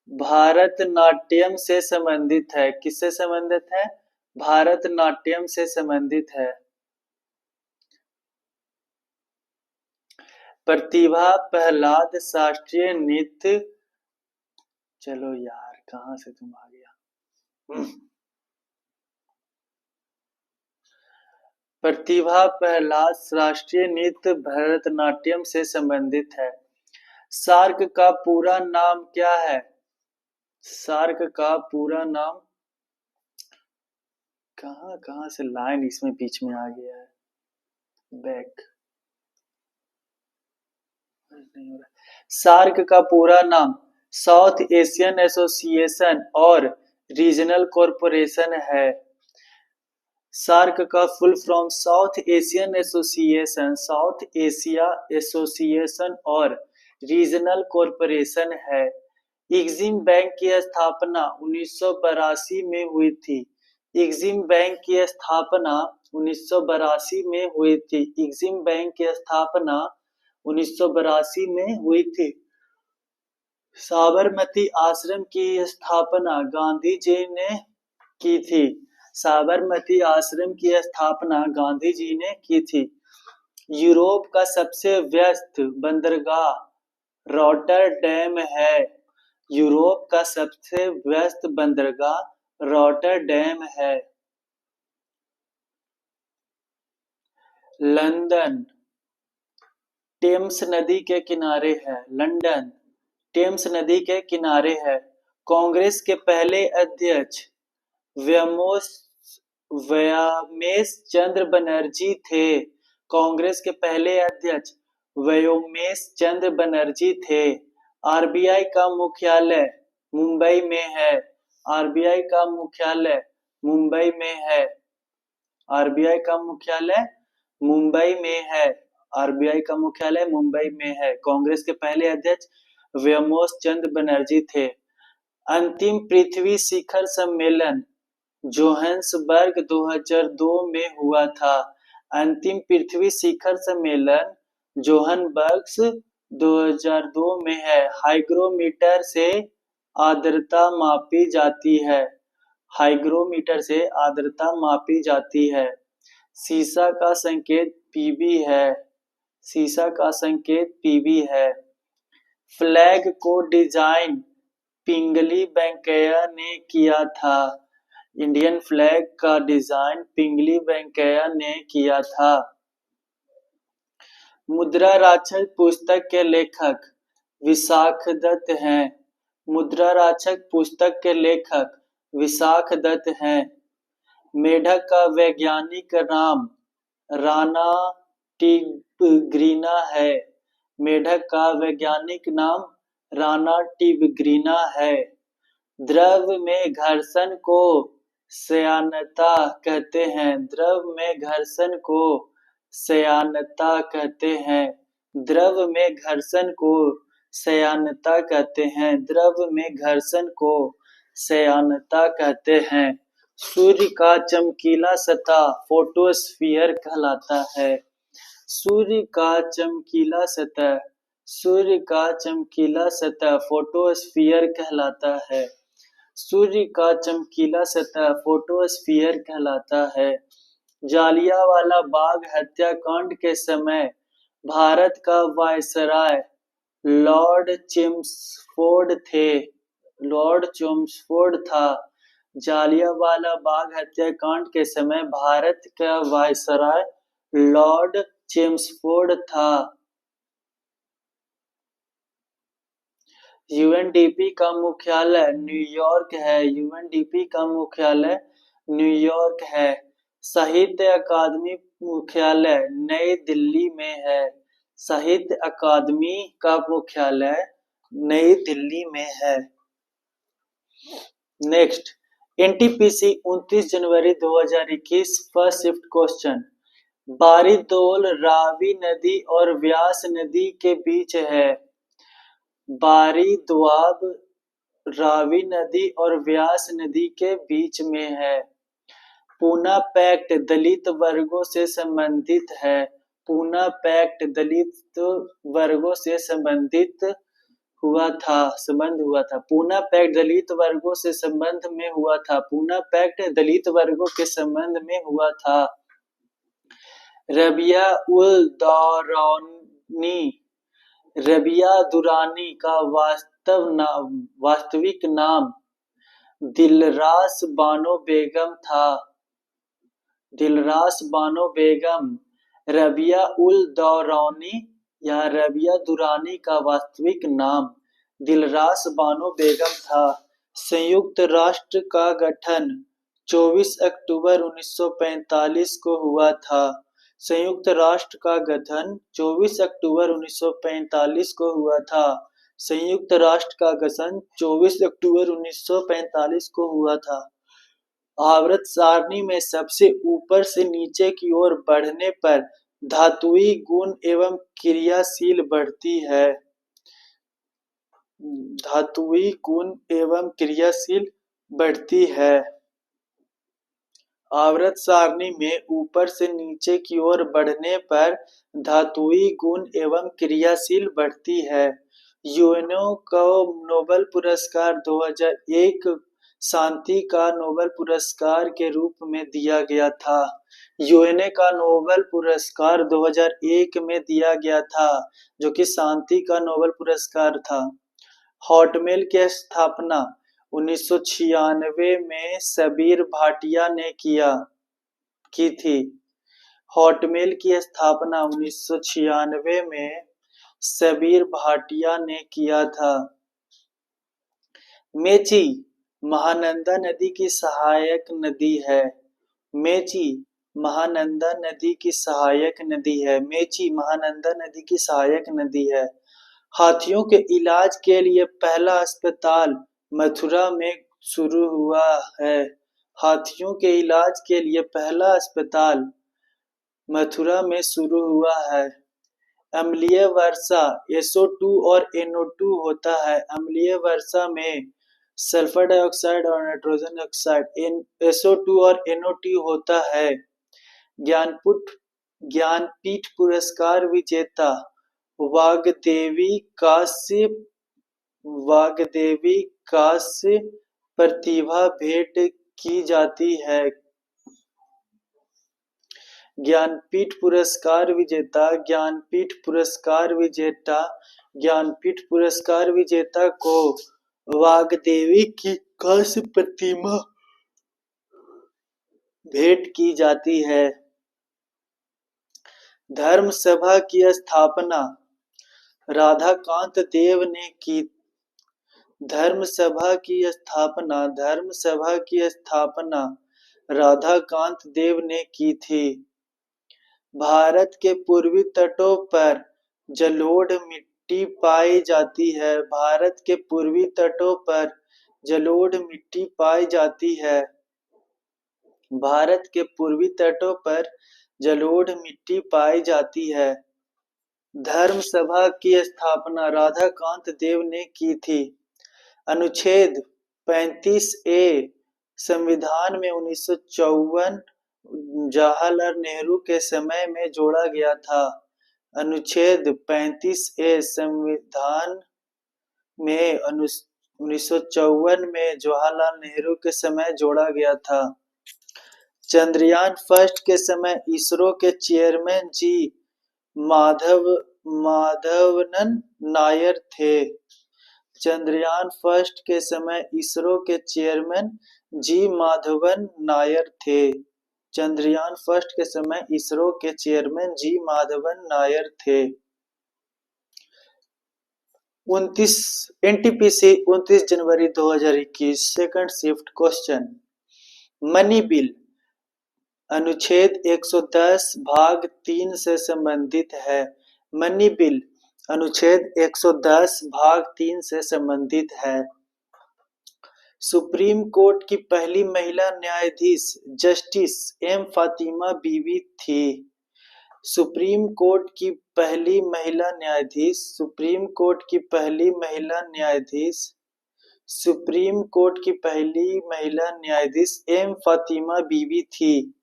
A: भारतनाट्यम से संबंधित है। किससे संबंधित है? भारतनाट्यम से संबंधित है। प्रतिभा प्रहलाद शास्त्रीय नृत्य, चलो यार कहाँ से तुम आ गया। प्रतिभा प्रहलाद राष्ट्रीय नृत्य भरतनाट्यम से संबंधित है। सार्क का पूरा नाम क्या है? सार्क का पूरा नाम, कहाँ से लाइन इसमें बीच में आ गया है, बैक नहीं हो रहा। सार्क का पूरा नाम साउथ एशियन एसोसिएशन और रीजनल कॉरपोरेशन है। सार्क का full form south Asian association, south Asia association और रीजनल कॉरपोरेशन है। एग्जिम बैंक की स्थापना 1982 में हुई थी। एग्जिम बैंक की स्थापना 1982 में हुई थी। एग्जिम बैंक की स्थापना 1982 में हुई थी। साबरमती आश्रम की स्थापना गांधी जी ने की थी। साबरमती आश्रम की स्थापना गांधी जी ने की थी। यूरोप का सबसे व्यस्त बंदरगाह रॉटरडैम है। यूरोप का सबसे व्यस्त बंदरगाह रॉटरडैम है। लंदन टेम्स नदी के किनारे है। लंदन टेम्स नदी के किनारे है। कांग्रेस के पहले अध्यक्ष व्योमेश चंद्र बनर्जी थे। कांग्रेस के पहले अध्यक्ष व्योमेश चंद्र बनर्जी थे। आरबीआई का मुख्यालय मुंबई में है। आरबीआई का मुख्यालय मुंबई में है। आरबीआई का मुख्यालय मुंबई में है। आरबीआई का मुख्यालय मुंबई में है। कांग्रेस के पहले अध्यक्ष व्योमेश चंद्र बनर्जी थे। अंतिम पृथ्वी शिखर सम्मेलन जोहान्सबर्ग 2002 में हुआ था। अंतिम पृथ्वी शिखर सम्मेलन जोहान्सबर्ग 2002 में है। हाइग्रोमीटर से आर्द्रता मापी जाती है। हाइग्रोमीटर से आर्द्रता मापी जाती है। सीसा का संकेत पीबी है। सीसा का संकेत पीबी है। फ्लैग को डिजाइन पिंगली वेंकैया ने किया था। इंडियन फ्लैग का डिजाइन पिंगली वेंकैया ने किया था। मुद्रा राक्षस पुस्तक के लेखक विशाखदत्त हैं। मुद्रा राक्षस पुस्तक के लेखक विशाखदत्त हैं। मेढक का वैज्ञानिक नाम राणा टिग्रिना है। मेढक का वैज्ञानिक नाम राणा टिग्रिना है। द्रव में घर्षण को श्यानता कहते हैं। द्रव में घर्षण को श्यानता कहते हैं। द्रव में घर्षण को श्यानता कहते हैं। द्रव में घर्षण को श्यानता कहते हैं। सूर्य का चमकीला सतह फोटोस्फीयर कहलाता है। सूर्य का चमकीला सतह, सूर्य का चमकीला सतह फोटोस्फीयर कहलाता है। सूर्य का चमकीला सतह फोटोस्फीयर कहलाता है। जालियांवाला बाग हत्याकांड के समय भारत का वायसराय लॉर्ड चेम्सफोर्ड थे। लॉर्ड चेम्सफोर्ड था। जालियांवाला बाग हत्याकांड के समय भारत का वायसराय लॉर्ड चेम्सफोर्ड था। यूएनडीपी का मुख्यालय न्यूयॉर्क है। यूएनडीपी का मुख्यालय न्यूयॉर्क है। साहित्य अकादमी मुख्यालय नई दिल्ली में है। साहित्य अकादमी का मुख्यालय नई दिल्ली में है। नेक्स्ट, एनटीपीसी 29 जनवरी 2021 फर्स्ट शिफ्ट क्वेश्चन। बारीदोल रावी नदी और व्यास नदी के बीच है। बारीद्वाब रावी नदी और व्यास नदी के बीच में है। पूना पैक्ट दलित वर्गों से संबंधित है। पूना पैक्ट दलित वर्गों से संबंध हुआ था। पूना पैक्ट दलित वर्गों से संबंध में हुआ था। पूना पैक्ट दलित वर्गों के संबंध में हुआ था। रबिया उल दौरानी रबिया दुरानी का वास्तविक नाम दिलरास बानो बेगम था। दिलरास बानो बेगम रबिया उल दौरानी या रबिया दुरानी का वास्तविक नाम दिलरास बानो बेगम था। संयुक्त राष्ट्र का गठन 24 अक्टूबर 1945 को हुआ था। संयुक्त राष्ट्र का गठन 24 अक्टूबर 1945 को हुआ था। संयुक्त राष्ट्र का गठन 24 अक्टूबर 1945 को हुआ था। आवर्त सारणी में सबसे ऊपर से नीचे की ओर बढ़ने पर धातुई गुण एवं क्रियाशील बढ़ती है। धातुई गुण एवं क्रियाशील बढ़ती है। आवर्त सारणी में ऊपर से नीचे की ओर बढ़ने पर धातुई गुण एवं क्रियाशील बढ़ती है। यूएनओ को नोबेल पुरस्कार 2001 शांति का नोबेल पुरस्कार के रूप में दिया गया था। यूएनए का नोबेल पुरस्कार 2001 में दिया गया था, जो कि शांति का नोबेल पुरस्कार था। हॉटमेल की स्थापना 1996 में सबीर भाटिया ने की थी। हॉटमेल की स्थापना 1996 में सबीर भाटिया ने किया था। मेची महानंदा नदी की सहायक नदी है। मेची महानंदा नदी की सहायक नदी है। मेची महानंदा नदी की सहायक नदी है। हाथियों के इलाज के लिए पहला अस्पताल मथुरा में शुरू हुआ है। हाथियों के इलाज के लिए पहला अस्पताल मथुरा में शुरू हुआ है। अम्लीय वर्षा SO2 और NO2 होता है। अम्लीय वर्षा में सल्फर डाइऑक्साइड और नाइट्रोजन ऑक्साइड SO2 और NO2 होता है। ज्ञानपीठ पुरस्कार विजेता वाग्देवी काश्य प्रतिभा भेंट की जाती है। ज्ञानपीठ पुरस्कार विजेता को वाग्देवी की काश्य प्रतिमा भेंट की जाती है। धर्म सभा की स्थापना राधाकांत देव ने की। धर्म सभा की स्थापना राधाकांत देव ने की थी। भारत के पूर्वी तटों पर जलोढ़ मिट्टी पाई जाती है। भारत के पूर्वी तटों पर जलोढ़ मिट्टी पाई जाती है। भारत के पूर्वी तटों पर जलोढ़ मिट्टी पाई जाती है। धर्म सभा की स्थापना राधाकांत देव ने की थी। अनुच्छेद 35A संविधान में 1954 जवाहरलाल नेहरू के समय में जोड़ा गया था। अनुच्छेद 35A संविधान में 1954 में जवाहरलाल नेहरू के समय जोड़ा गया था। चंद्रयान फर्स्ट के समय इसरो के चेयरमैन जी माधवन नायर थे। चंद्रयान फर्स्ट के समय इसरो के चेयरमैन जी माधवन नायर थे। चंद्रयान फर्स्ट के समय इसरो के चेयरमैन जी माधवन नायर थे। 29 जनवरी 2021 second shift question. Money bill अनुच्छेद 110 भाग 3 से संबंधित है। मनी बिल अनुच्छेद 110 भाग 3 से संबंधित है। सुप्रीम कोर्ट की पहली महिला न्यायाधीश जस्टिस M फातिमा बीबी थी। सुप्रीम कोर्ट की पहली महिला न्यायाधीश M फातिमा बीबी थी।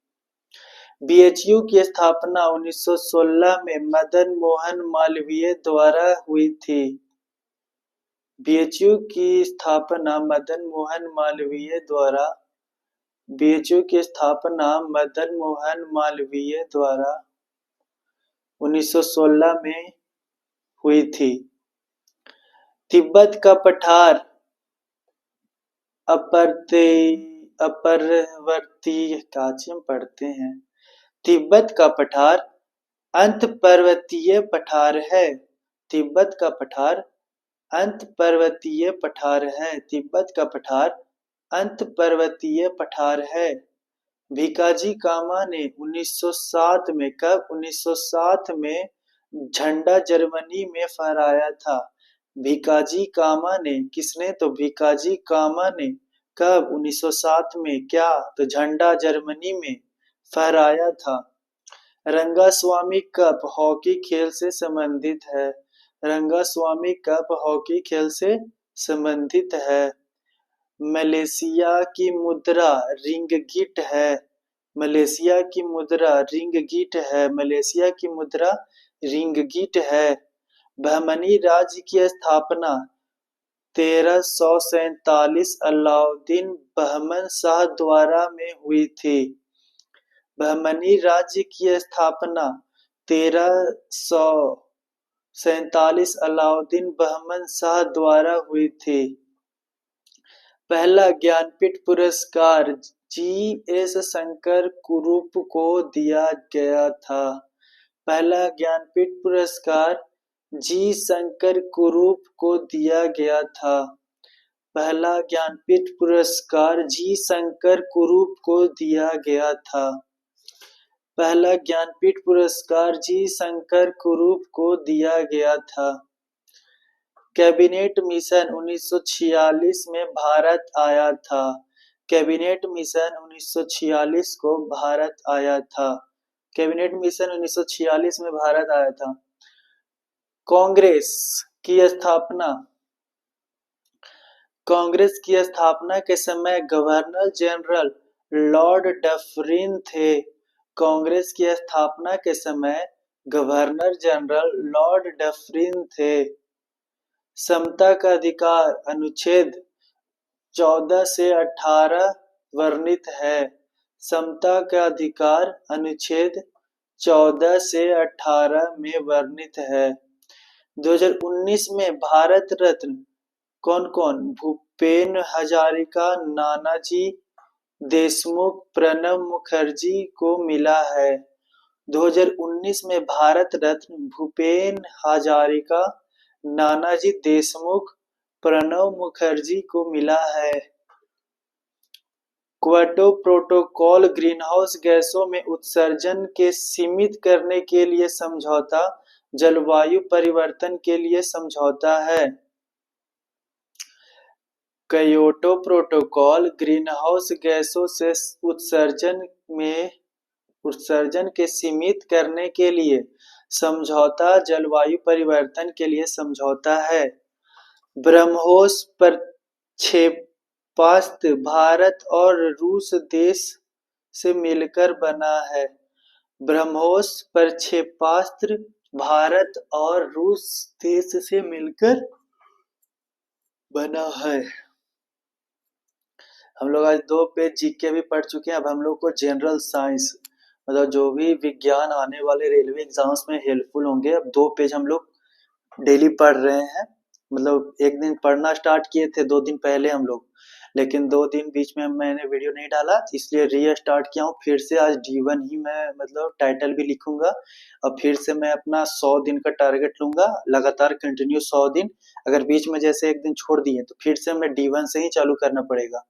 A: BHU की स्थापना 1916 में मदन मोहन मालवीय द्वारा हुई थी। BHU की स्थापना मदन मोहन मालवीय द्वारा 1916 में हुई थी। तिब्बत का पठार अपरवर्ती काची हम पढ़ते हैं। तिब्बत का पठार अंत पर्वतीय पठार है। तिब्बत का पठार अंत पर्वतीय पठार है। तिब्बत का पठार अंत पर्वतीय पठार है। भिकाजी कामा ने 1907 में कब 1907 में झंडा जर्मनी में फहराया था। भिकाजी कामा ने किसने तो भिकाजी कामा ने कब 1907 में क्या तो झंडा जर्मनी में फहराया था। रंगास्वामी कप हॉकी खेल से संबंधित है। रंगास्वामी कप हॉकी खेल से संबंधित है। मलेशिया की मुद्रा रिंगगिट है। मलेशिया की मुद्रा रिंगगिट है। मलेशिया की मुद्रा रिंगगिट है। बहमनी राज्य की स्थापना 1347 अलाउद्दीन बहमन शाह द्वारा में हुई थी। बहमनी राज्य की स्थापना 1347 अलाउद्दीन बहमन शाह द्वारा हुई थी। पहला ज्ञानपीठ पुरस्कार जी.एस. शंकर कुरूप को दिया गया था। पहला ज्ञानपीठ पुरस्कार जी. शंकर कुरूप को दिया गया था। पहला ज्ञानपीठ पुरस्कार जी. शंकर कुरूप को दिया गया था। पहला ज्ञानपीठ पुरस्कार जी. शंकर कुरूप को दिया गया था। कैबिनेट मिशन 1946 में भारत आया था। कैबिनेट मिशन 1946 को भारत आया था। कैबिनेट मिशन 1946 में भारत आया था। कांग्रेस की स्थापना के समय गवर्नर जनरल लॉर्ड डफरिन थे। कांग्रेस की स्थापना के समय गवर्नर जनरल लॉर्ड डफरिन थे। समता का अधिकार अनुच्छेद 14 से 18 वर्णित है। समता का अधिकार अनुच्छेद 14 से 18 में वर्णित है। 2019 में भारत रत्न कौन कौन भूपेन हजारिका, नानाजी देशमुख, प्रणब मुखर्जी को मिला है। 2019 में भारत रत्न भूपेन हजारिका, नानाजी देशमुख, प्रणब मुखर्जी को मिला है। क्योटो प्रोटोकॉल ग्रीनहाउस गैसों में उत्सर्जन के सीमित करने के लिए समझौता, जलवायु परिवर्तन के लिए समझौता है। क्योटो प्रोटोकॉल ग्रीनहाउस गैसों से उत्सर्जन के सीमित करने के लिए समझौता, जलवायु परिवर्तन के लिए समझौता है। ब्रह्मोस प्रक्षेपास्त्र भारत और रूस देश से मिलकर बना है। ब्रह्मोस प्रक्षेपास्त्र भारत और रूस देश से मिलकर बना है। हम लोग आज 2 पेज जीके भी पढ़ चुके हैं। अब हम लोग को जनरल साइंस मतलब जो भी विज्ञान आने वाले रेलवे एग्जाम्स में हेल्पफुल होंगे, अब 2 पेज हम लोग डेली पढ़ रहे हैं। मतलब एक दिन पढ़ना स्टार्ट किए थे 2 दिन पहले हम लोग, लेकिन 2 दिन बीच में मैंने वीडियो नहीं डाला, इसलिए रीस्टार्ट किया हूँ फिर से। आज D1 ही मैं मतलब टाइटल भी लिखूंगा और फिर से मैं अपना 100 दिन का टारगेट लूंगा, लगातार कंटिन्यू 100 दिन। अगर बीच में जैसे एक दिन छोड़ दिए तो फिर से मैं D1 से ही चालू करना पड़ेगा।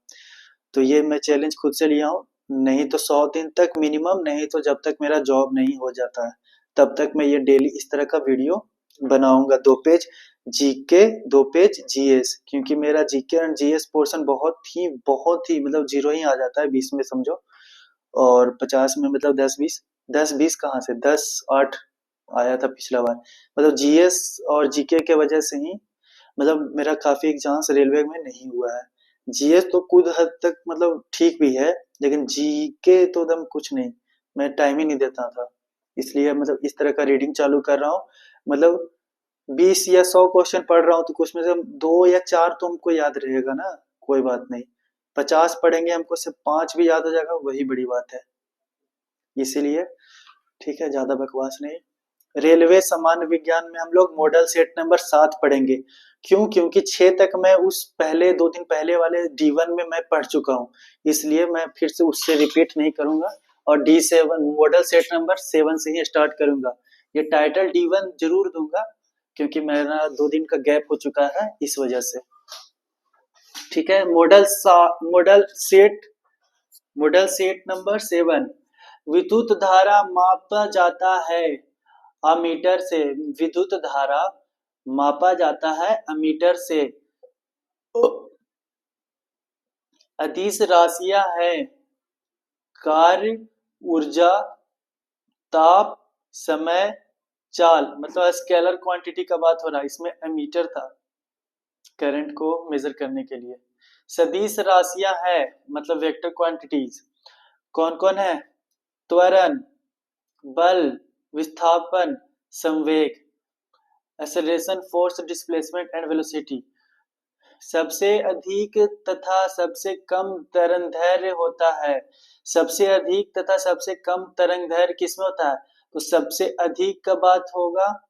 A: तो ये मैं चैलेंज खुद से लिया हूँ। नहीं तो 100 दिन तक मिनिमम, नहीं तो जब तक मेरा जॉब नहीं हो जाता है तब तक मैं ये डेली इस तरह का वीडियो बनाऊंगा। 2 पेज जीके, 2 पेज जीएस, क्योंकि मेरा जीके और जीएस पोर्शन बहुत ही मतलब 0 ही आ जाता है 20 में समझो, और 50 में मतलब 10-20 कहाँ से 10-8 आया था पिछला बार। मतलब जीएस और जीके के वजह से ही मतलब मेरा काफी एग्जाम्स रेलवे में नहीं हुआ है। जीएस तो कुछ हद तक मतलब ठीक भी है, लेकिन जीके तो एकदम कुछ नहीं, मैं टाइम ही नहीं देता था। इसलिए मतलब इस तरह का रीडिंग चालू कर रहा हूँ। मतलब 20 या 100 क्वेश्चन पढ़ रहा हूँ तो कुछ में से 2 या 4 तो हमको याद रहेगा ना, कोई बात नहीं। 50 पढ़ेंगे हमको सिर्फ 5 भी याद हो जाएगा, वही बड़ी बात है। इसीलिए ठीक है, ज्यादा बकवास नहीं। रेलवे सामान्य विज्ञान में हम लोग मॉडल सेट नंबर 7 पढ़ेंगे। क्यों? क्योंकि 6 तक मैं उस पहले 2 दिन पहले वाले D1 में मैं पढ़ चुका हूँ, इसलिए मैं फिर से उससे रिपीट नहीं करूंगा और D7 मॉडल सेट नंबर 7 से ही स्टार्ट करूंगा। ये टाइटल D1 जरूर दूंगा क्योंकि मेरा 2 दिन का गैप हो चुका है इस वजह से। ठीक है, मॉडल सेट नंबर 7। विद्युत धारा मापा जाता है अमीटर से। विद्युत धारा मापा जाता है अमीटर से। अदिश राशियां हैं कार्य, ऊर्जा, ताप, समय, चाल, मतलब स्केलर क्वांटिटी का बात हो रहा है, इसमें एमीटर था करंट को मेजर करने के लिए। सदिश राशियां हैं मतलब वेक्टर क्वांटिटीज। कौन कौन है? त्वरण, बल, विस्थापन, संवेग, acceleration, force, displacement and velocity. सबसे अधिक तथा सबसे कम तरंगदैर्घ्य होता है। सबसे अधिक तथा सबसे कम तरंगदैर्घ्य किसमें होता है? तो सबसे अधिक का बात होगा,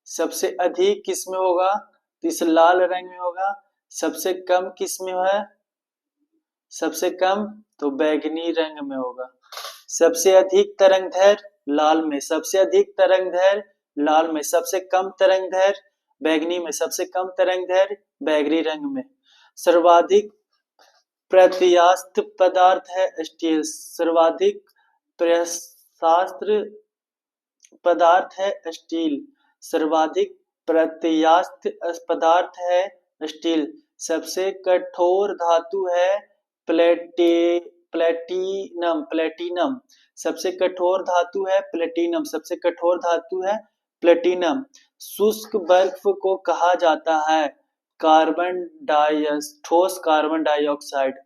A: सबसे अधिक किसमें होगा? तो इस लाल रंग में होगा। सबसे कम किसमें है? सबसे कम तो बैगनी रंग में होगा। सबसे अधिक तरंगदैर्घ्य लाल में, सबसे अधिक तरंगदैर्घ्य लाल में, सबसे कम तरंगदैर्घ्य बैगनी में, सबसे कम तरंगदैर्घ्य बैगनी रंग में। सर्वाधिक प्रत्यास्थ पदार्थ है स्टील। सर्वाधिक प्रत्यास्थ पदार्थ है स्टील। सर्वाधिक प्रत्यास्थ पदार्थ है स्टील। सबसे कठोर धातु है प्लेटिनम। सबसे कठोर धातु है प्लेटिनम। सबसे कठोर धातु है प्लेटिनम। शुष्क बर्फ को कहा जाता है ठोस कार्बन डाइऑक्साइड।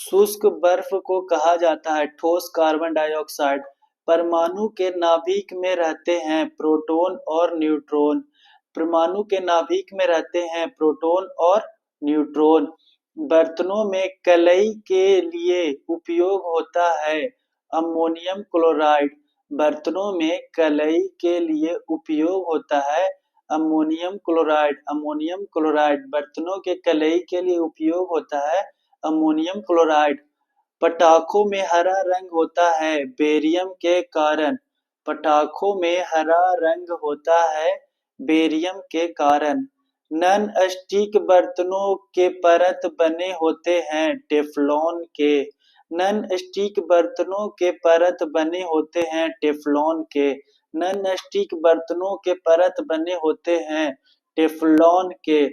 A: शुष्क बर्फ को कहा जाता है ठोस कार्बन डाइऑक्साइड। परमाणु के नाभिक में रहते हैं प्रोटॉन और न्यूट्रॉन। परमाणु के नाभिक में रहते हैं प्रोटॉन और न्यूट्रॉन। बर्तनों में कलई के लिए उपयोग होता है अमोनियम क्लोराइड। बर्तनों में कलई के लिए उपयोग होता है अमोनियम क्लोराइड। अमोनियम क्लोराइड बर्तनों के कलई के लिए उपयोग होता है अमोनियम क्लोराइड। पटाखों में हरा रंग होता है बेरियम के कारण। पटाखों में हरा रंग होता है बेरियम के कारण। नॉन स्टिक बर्तनों के परत बने होते हैं टेफलॉन के। नॉन स्टिक बर्तनों के परत बने होते हैं टेफलॉन के। नॉन स्टिक बर्तनों के परत बने होते हैं टेफलॉन के।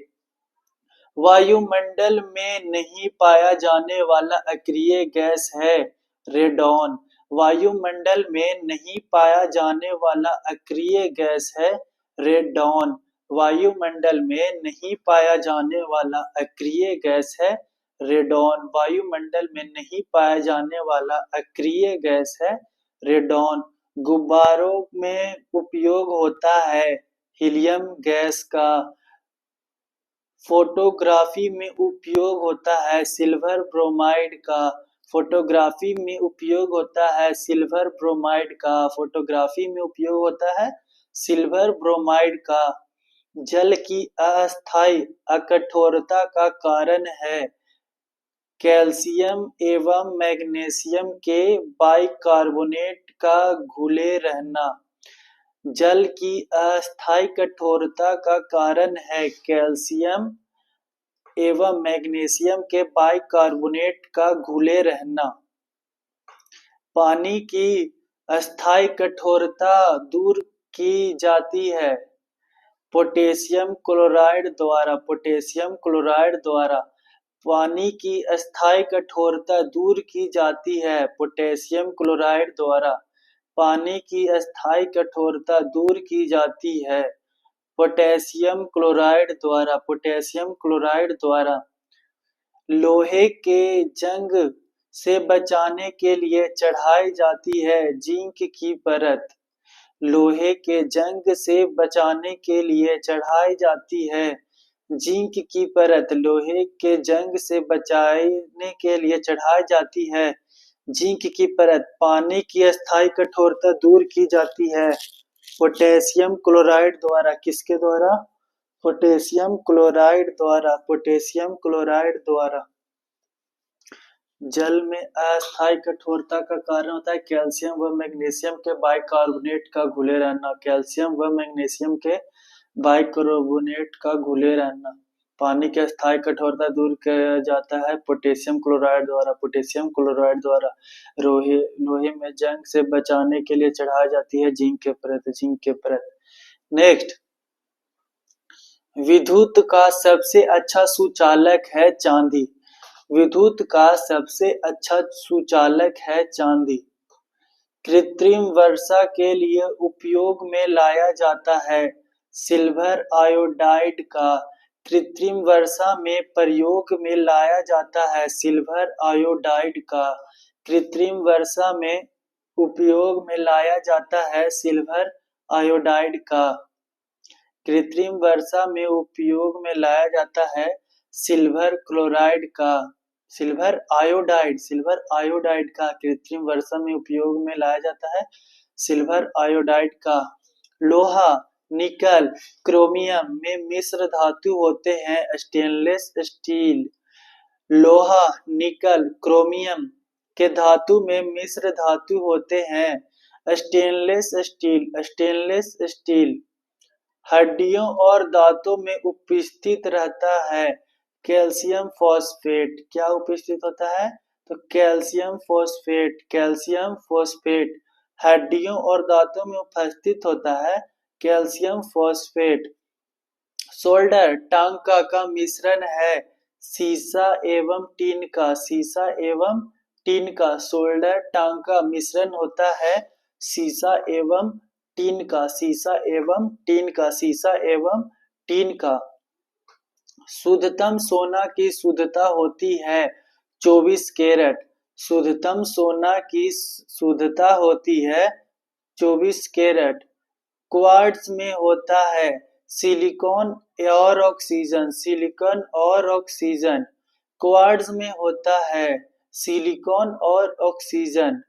A: वायुमंडल में नहीं पाया जाने वाला अक्रिय गैस है रेडॉन। वायुमंडल में नहीं पाया जाने वाला अक्रिय गैस है रेडॉन। वायुमंडल में नहीं पाया जाने वाला अक्रिय गैस है रेडॉन। वायुमंडल में नहीं पाया जाने वाला अक्रिय गैस है रेडॉन। गुब्बारों में उपयोग होता है हीलियम गैस का। फोटोग्राफी में उपयोग होता है सिल्वर ब्रोमाइड का। फोटोग्राफी में उपयोग होता है सिल्वर ब्रोमाइड का। फोटोग्राफी में उपयोग होता है सिल्वर ब्रोमाइड का। जल की अस्थायी अकठोरता का कारण है कैल्शियम एवं मैग्नीशियम के बाइकार्बोनेट का घुले रहना। जल की अस्थायी कठोरता का कारण है कैल्शियम एवं मैग्नीशियम के बाइकार्बोनेट का घुले रहना। पानी की अस्थायी कठोरता दूर की जाती है पोटेशियम क्लोराइड द्वारा। पोटेशियम क्लोराइड द्वारा पानी की अस्थायी कठोरता दूर की जाती है पोटेशियम क्लोराइड द्वारा। पानी की अस्थायी कठोरता दूर की जाती है पोटेशियम क्लोराइड द्वारा। पोटेशियम क्लोराइड द्वारा लोहे के जंग से बचाने के लिए चढ़ाई जाती है जिंक की परत। लोहे के जंग से बचाने के लिए चढ़ाई जाती है जिंक की परत। लोहे के जंग से बचाने के लिए चढ़ाई जाती है जिंक की परत, पानी की अस्थायी कठोरता दूर की जाती है पोटेशियम क्लोराइड द्वारा। किसके द्वारा? पोटेशियम क्लोराइड द्वारा, पोटेशियम क्लोराइड द्वारा। जल में अस्थायी कठोरता का कारण होता है कैल्शियम व मैग्नीशियम के बाइकार्बोनेट का घुले रहना, कैल्शियम व मैग्नीशियम के बाइकार्बोनेट का घुले रहना। पानी की अस्थायी कठोरता दूर किया जाता है पोटेशियम क्लोराइड द्वारा, पोटेशियम क्लोराइड द्वारा। लोहे में जंग से बचाने के लिए चढ़ाई जाती है जिंक के परत, जिंक के परत। नेक्स्ट, विद्युत का सबसे अच्छा सुचालक है चांदी। विद्युत का सबसे अच्छा सुचालक है चांदी। कृत्रिम वर्षा के लिए उपयोग में लाया जाता है सिल्वर आयोडाइड का। कृत्रिम वर्षा में प्रयोग में लाया जाता है सिल्वर आयोडाइड का। कृत्रिम वर्षा में उपयोग में लाया जाता है सिल्वर आयोडाइड का। कृत्रिम वर्षा में उपयोग में लाया जाता है सिल्वर क्लोराइड का, सिल्वर आयोडाइड का कृत्रिम वर्षा में उपयोग में लाया जाता है सिल्वर आयोडाइड का। लोहा, निकल, क्रोमियम में मिश्र धातु होते हैं स्टेनलेस स्टील। लोहा, निकल, क्रोमियम के धातु में मिश्र धातु होते हैं स्टेनलेस स्टील, स्टेनलेस स्टील। हड्डियों और दांतों में उपस्थित रहता है कैल्शियम फॉस्फेट। क्या उपस्थित होता है? तो कैल्शियम फॉस्फेट, कैल्शियम फॉस्फेट हड्डियों और दांतों में उपस्थित होता है कैल्शियम फॉस्फेट। सोल्डर, टांका का मिश्रण है सीसा एवं टीन का, सीसा एवं टीन का। सोल्डर टांका मिश्रण होता है सीसा एवं टीन का, सीसा एवं टीन का, सीसा एवं टीन का। शुद्धतम सोना की शुद्धता होती है 24 कैरेट। शुद्धतम सोना की शुद्धता होती है 24 कैरेट। क्वार्ट्ज में होता है सिलिकॉन और ऑक्सीजन, सिलिकॉन और ऑक्सीजन। क्वार्ट्ज में होता है सिलिकॉन और ऑक्सीजन।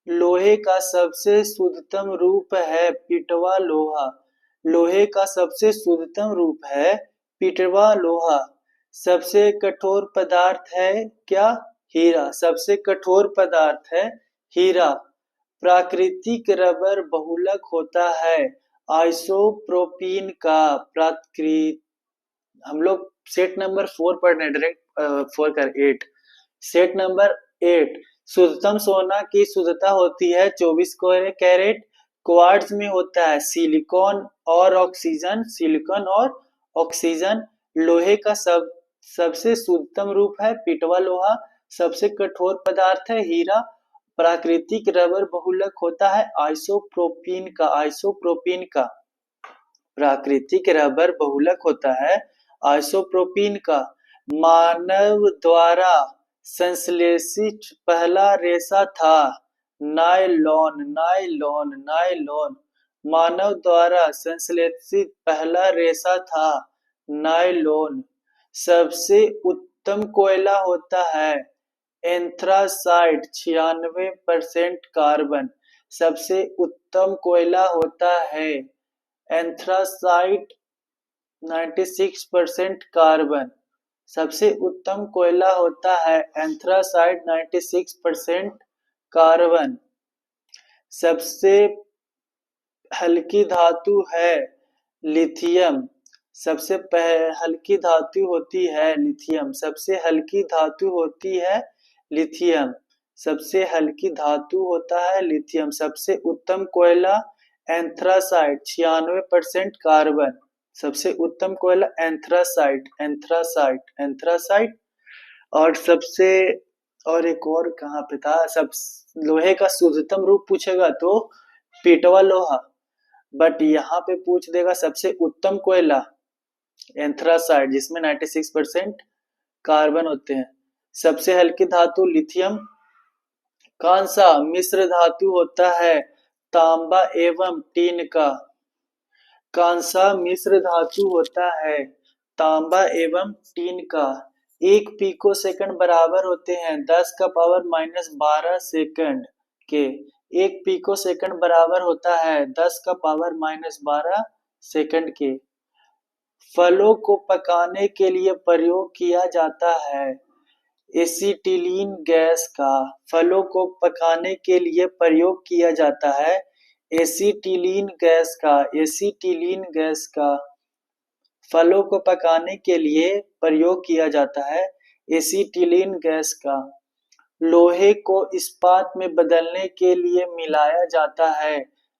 A: लोहे का सबसे शुद्धतम रूप है पिटवा लोहा। लोहे का सबसे शुद्धतम रूप है पिटवा लोहा। सबसे कठोर पदार्थ है क्या? हीरा। सबसे कठोर पदार्थ है हीरा। प्राकृतिक रबर बहुलक होता है आइसोप्रोपीन का। प्राकृत हम लोग सेट नंबर 4 पढ़ रहे हैं, डायरेक्ट 4 कर 8। सेट नंबर 8, शुद्धतम सोना की शुद्धता होती है 24 कैरेट। क्वार्ट्ज में होता है सिलिकॉन और ऑक्सीजन, सिलिकॉन और ऑक्सीजन। लोहे का सबसे शुद्धतम रूप है पिटवा लोहा। सबसे कठोर पदार्थ है हीरा। प्राकृतिक रबर बहुलक होता है आइसोप्रोपीन का, आइसोप्रोपीन का। प्राकृतिक रबर बहुलक होता है आइसोप्रोपीन का। मानव द्वारा संश्लेषित पहला रेशा था नायलॉन, नायलॉन, नायलॉन। मानव द्वारा संश्लेषित पहला रेशा था नायलॉन। सबसे उत्तम कोयला होता है एंथ्रासाइट 96% कार्बन। सबसे उत्तम कोयला होता है एंथ्रासाइट 96% कार्बन। सबसे उत्तम कोयला होता है एंथ्रासाइट 96% कार्बन। सबसे हल्की धातु है लिथियम। सबसे हल्की धातु होती है लिथियम। सबसे हल्की धातु होती है लिथियम। सबसे हल्की धातु होता है लिथियम। सबसे उत्तम कोयला एंथ्रासाइट 96% कार्बन। सबसे उत्तम कोयला एंथ्रासाइट, एंथ्रासाइट, एंथ्रासाइट। और सबसे और एक और कहाँ पे था? सब लोहे का शुद्धतम रूप पूछेगा तो पिटवा लोहा, बट यहाँ पे पूछ देगा सबसे उत्तम कोयला एंथ्रासाइट जिसमें 96% कार्बन होते हैं। सबसे हल्की धातु लिथियम। कौन सा मिश्र धातु होता है तांबा एवं टीन का? कौन सा मिश्र धातु होता है तांबा एवं टीन का? 1 पिको सेकंड बराबर होते हैं 10 का पावर माइनस 12 सेकंड के। 1 पिको सेकंड बराबर होता है 10 का पावर माइनस 12 सेकंड के। फलों को पकाने के लिए प्रयोग किया जाता है एसीटिलीन गैस का। फलों को पकाने के लिए प्रयोग किया जाता है एसीटिलीन गैस का। एसीटिलीन गैस का फलों को पकाने के लिए प्रयोग किया जाता है एसीटिलीन गैस का। लोहे को इस्पात में बदलने के लिए मिलाया जाता है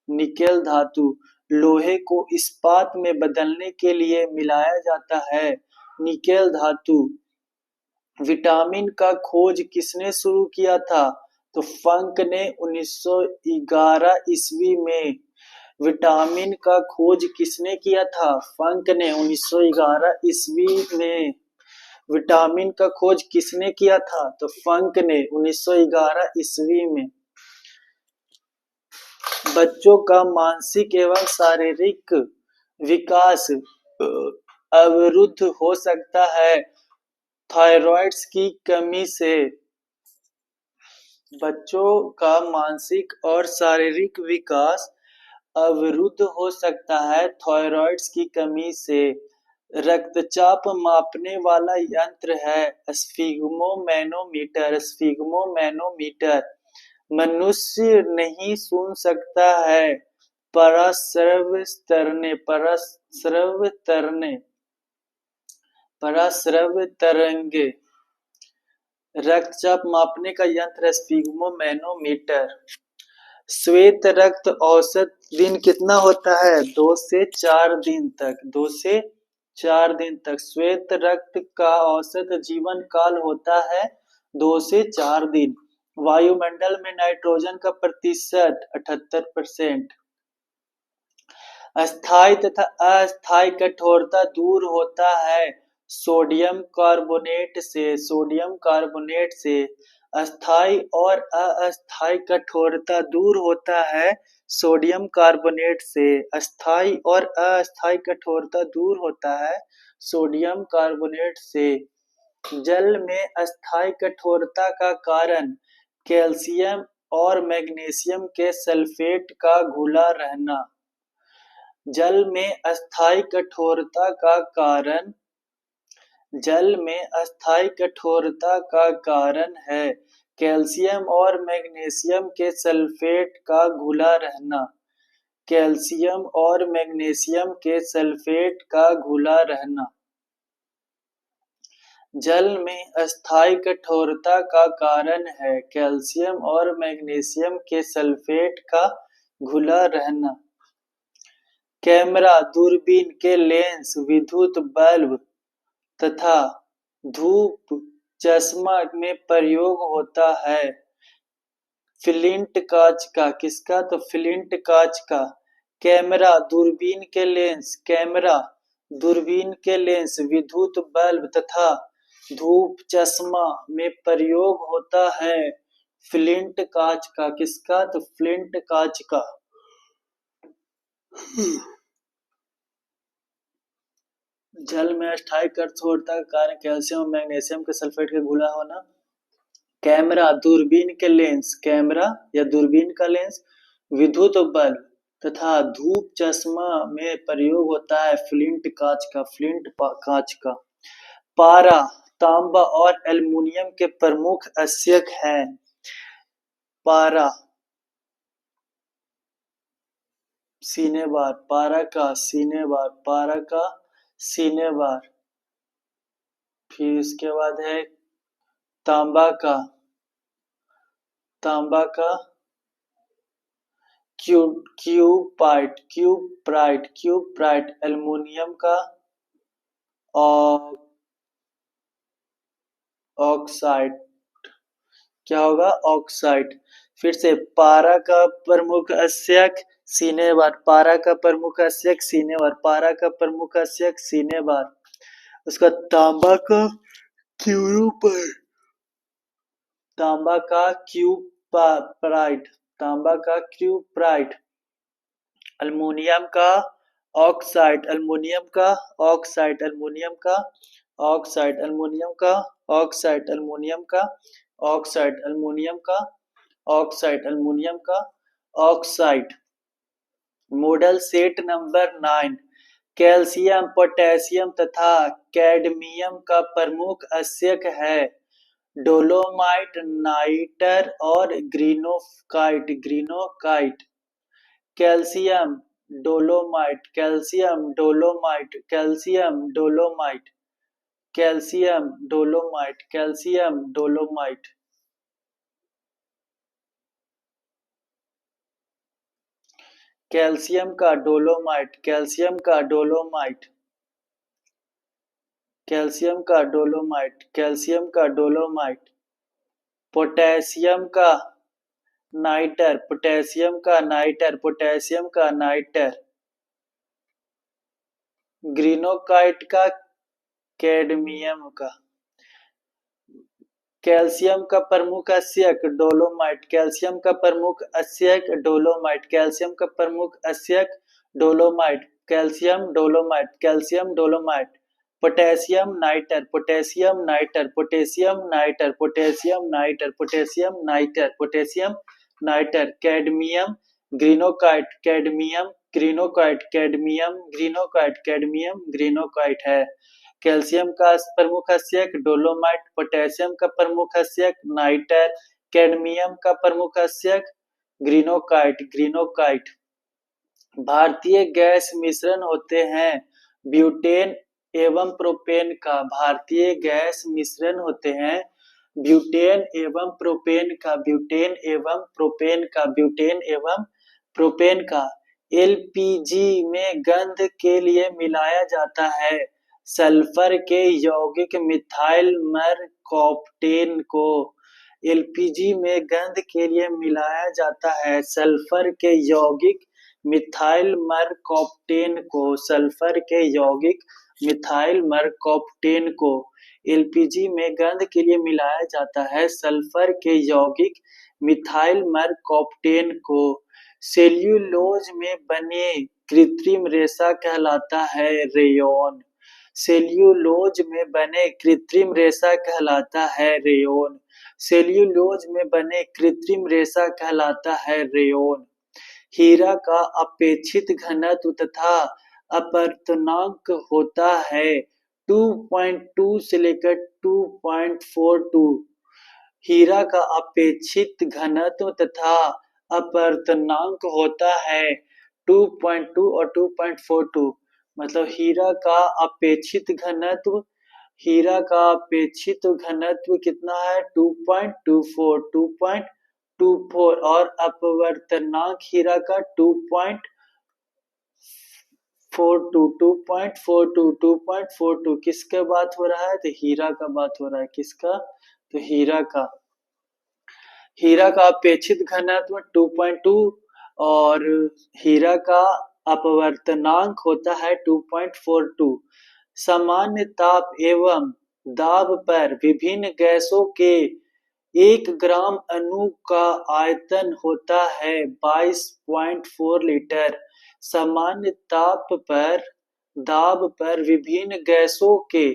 A: निकेल धातु। लोहे को इस्पात में बदलने के लिए मिलाया जाता है निकेल धातु। विटामिन का खोज किसने शुरू किया था? तो फंक ने 1911 ईस्वी में। विटामिन का खोज किसने किया था? फंक ने 1911 ईस्वी में। विटामिन का खोज किसने किया था? तो फंक ने 1911 ईस्वी में। बच्चों का मानसिक एवं शारीरिक विकास अवरुद्ध हो सकता है थायराइड्स की कमी से। बच्चों का मानसिक और शारीरिक विकास अवरुद्ध हो सकता है थायराइड्स की कमी से। रक्तचाप मापने वाला यंत्र है स्फिग्मोमैनोमीटर। स्फिग्मोमैनोमीटर। मनुष्य नहीं सुन सकता है पराश्रव्य तरंगे। रक्तचाप मापने का यंत्र स्फिग्मोमैनोमीटर। श्वेत रक्त औसत दिन कितना होता है? 2 से 4 दिन तक। 2 से 4 दिन तक श्वेत रक्त का औसत जीवन काल होता है 2 से 4 दिन। वायुमंडल में नाइट्रोजन का प्रतिशत 78%। अस्थायी तथा अस्थायी कठोरता दूर होता है सोडियम कार्बोनेट से। सोडियम कार्बोनेट से। अस्थायी और अस्थायी कठोरता दूर होता है सोडियम कार्बोनेट से। अस्थायी और अस्थायी कठोरता दूर होता है सोडियम कार्बोनेट से। जल में अस्थायी कठोरता का कारण कैल्शियम और मैग्नीशियम के सल्फेट का घुला रहना। जल में अस्थायी कठोरता का कारण है कैल्शियम और मैग्नीशियम के सल्फेट का घुला रहना। कैल्शियम और मैग्नीशियम के सल्फेट का घुला रहना। जल में अस्थायी कठोरता का कारण है कैल्शियम और मैग्नीशियम के सल्फेट का घुला रहना। कैमरा, दूरबीन के लेंस, विद्युत बल्ब तथा धूप चश्मा में प्रयोग होता है फ्लिंट कांच का। किसका? तो फ्लिंट कांच का। कैमरा, दूरबीन के लेंस। कैमरा, दूरबीन के लेंस, विद्युत बल्ब तथा धूप चश्मा में प्रयोग होता है फ्लिंट कांच का। किसका? तो फ्लिंट कांच का। जल में अस्थायी कठोरता का कारण कैल्शियम और मैग्नीशियम के सल्फेट के घुला होना। कैमरा, दूरबीन के लेंस। कैमरा या दूरबीन का लेंस, विद्युत बल्ब तथा धूप चश्मा में प्रयोग होता है फ्लिंट कांच का। फ्लिंट कांच का। पारा, तांबा और एल्युमिनियम के प्रमुख अयस्क हैं। पारा, सीने बार। पारा का सीने बार। पारा का सीने बार। फिर इसके बाद है तांबा का क्यूप्राइट। एल्युमिनियम का ऑक्साइड। क्या होगा? ऑक्साइड। फिर से पारा का प्रमुख अयस्क सीने बार। पारा का प्रमुख अयस्क सीने बार। पारा का प्रमुख अयस्क सीने बार। उसका तांबा का क्यूप्राइट। तांबा का क्यूप्राइट। तांबा का क्यूप्राइट। एल्युमिनियम का ऑक्साइड। एल्युमिनियम का ऑक्साइड। एल्युमिनियम का ऑक्साइड। एल्युमिनियम का ऑक्साइड अल्मीनियम का, ऑक्साइड अल्मीनियम का, ऑक्साइड अल्मीनियम का, oxide. Model set number 9 calcium, potassium तथा कैडमियम का प्रमुख अयस्क है। डोलोमाइट, नाइटर और greenockite, greenockite. Calcium, dolomite, calcium, dolomite, calcium, dolomite, calcium, dolomite, calcium, dolomite. Calcium का डोलोमाइट, कैल्शियम का डोलोमाइट, कैल्शियम का डोलोमाइट, कैल्शियम का डोलोमाइट। पोटेशियम का नाइटर, पोटेशियम का नाइटर, पोटेशियम का नाइटर। ग्रीनोकाइट का कैडमियम का। कैल्शियम का प्रमुख अयस्क डोलोमाइट, कैल्शियम का प्रमुख अयस्क डोलोमाइट, कैल्शियम का प्रमुख अयस्क dolomite, calcium dolomite, calcium dolomite. Potassium nitre, potassium nitre, potassium nitre, potassium nitre, potassium nitre, potassium nitre. Cadmium, greenockite, cadmium, greenockite, cadmium, greenockite, cadmium, greenockite है। कैल्शियम का प्रमुख अयस्क डोलोमाइट, पोटेशियम का प्रमुख अयस्क नाइटर, कैडमियम का प्रमुख अयस्क ग्रीनोकाइट, ग्रीनोकाइट। भारतीय गैस मिश्रण होते हैं ब्यूटेन एवं प्रोपेन का, भारतीय गैस मिश्रण होते हैं ब्यूटेन एवं प्रोपेन का, ब्यूटेन एवं प्रोपेन का, ब्यूटेन एवं प्रोपेन का। एलपीजी में गंध के लिए मिलाया जाता है सल्फर के यौगिक मिथाइल मरकॉप्टेन को। एलपीजी में गंध के लिए मिलाया जाता है सल्फर के यौगिक मिथाइल मरकॉप्टेन को, सल्फर के यौगिक मिथाइल मरकॉप्टेन को। एलपीजी में गंध के लिए मिलाया जाता है सल्फर के यौगिक मिथाइल मरकॉप्टेन को। सेल्यूलोज में बने कृत्रिम रेशा कहलाता है रेयॉन, सेल्यूलोज में बने कृत्रिम रेशा कहलाता है रेयॉन, सेल्यूलोज में बने कृत्रिम रेशा कहलाता है रेयॉन। हीरा का अपेक्षित घनत्व तथा अपवर्तनांक होता है 2.2 से लेकर 2.42। हीरा का अपेक्षित घनत्व तथा अपवर्तनांक होता है 2.2 और 2.42। मतलब हीरा का अपेक्षित घनत्व, हीरा का अपेक्षित घनत्व कितना है 2.24, 2.24 और अपवर्तनांक हीरा का 2.42, 2.42, 2.42। किसका बात हो रहा है? तो हीरा का बात हो रहा है। किसका? तो हीरा का। हीरा का अपेक्षित घनत्व 2.2 और हीरा का अपवर्तनांक होता है 2.42। सामान्य ताप एवं दाब पर विभिन्न गैसों के 1 ग्राम अणु का आयतन होता है 22.4 लीटर। सामान्य ताप पर दाब पर विभिन्न गैसों के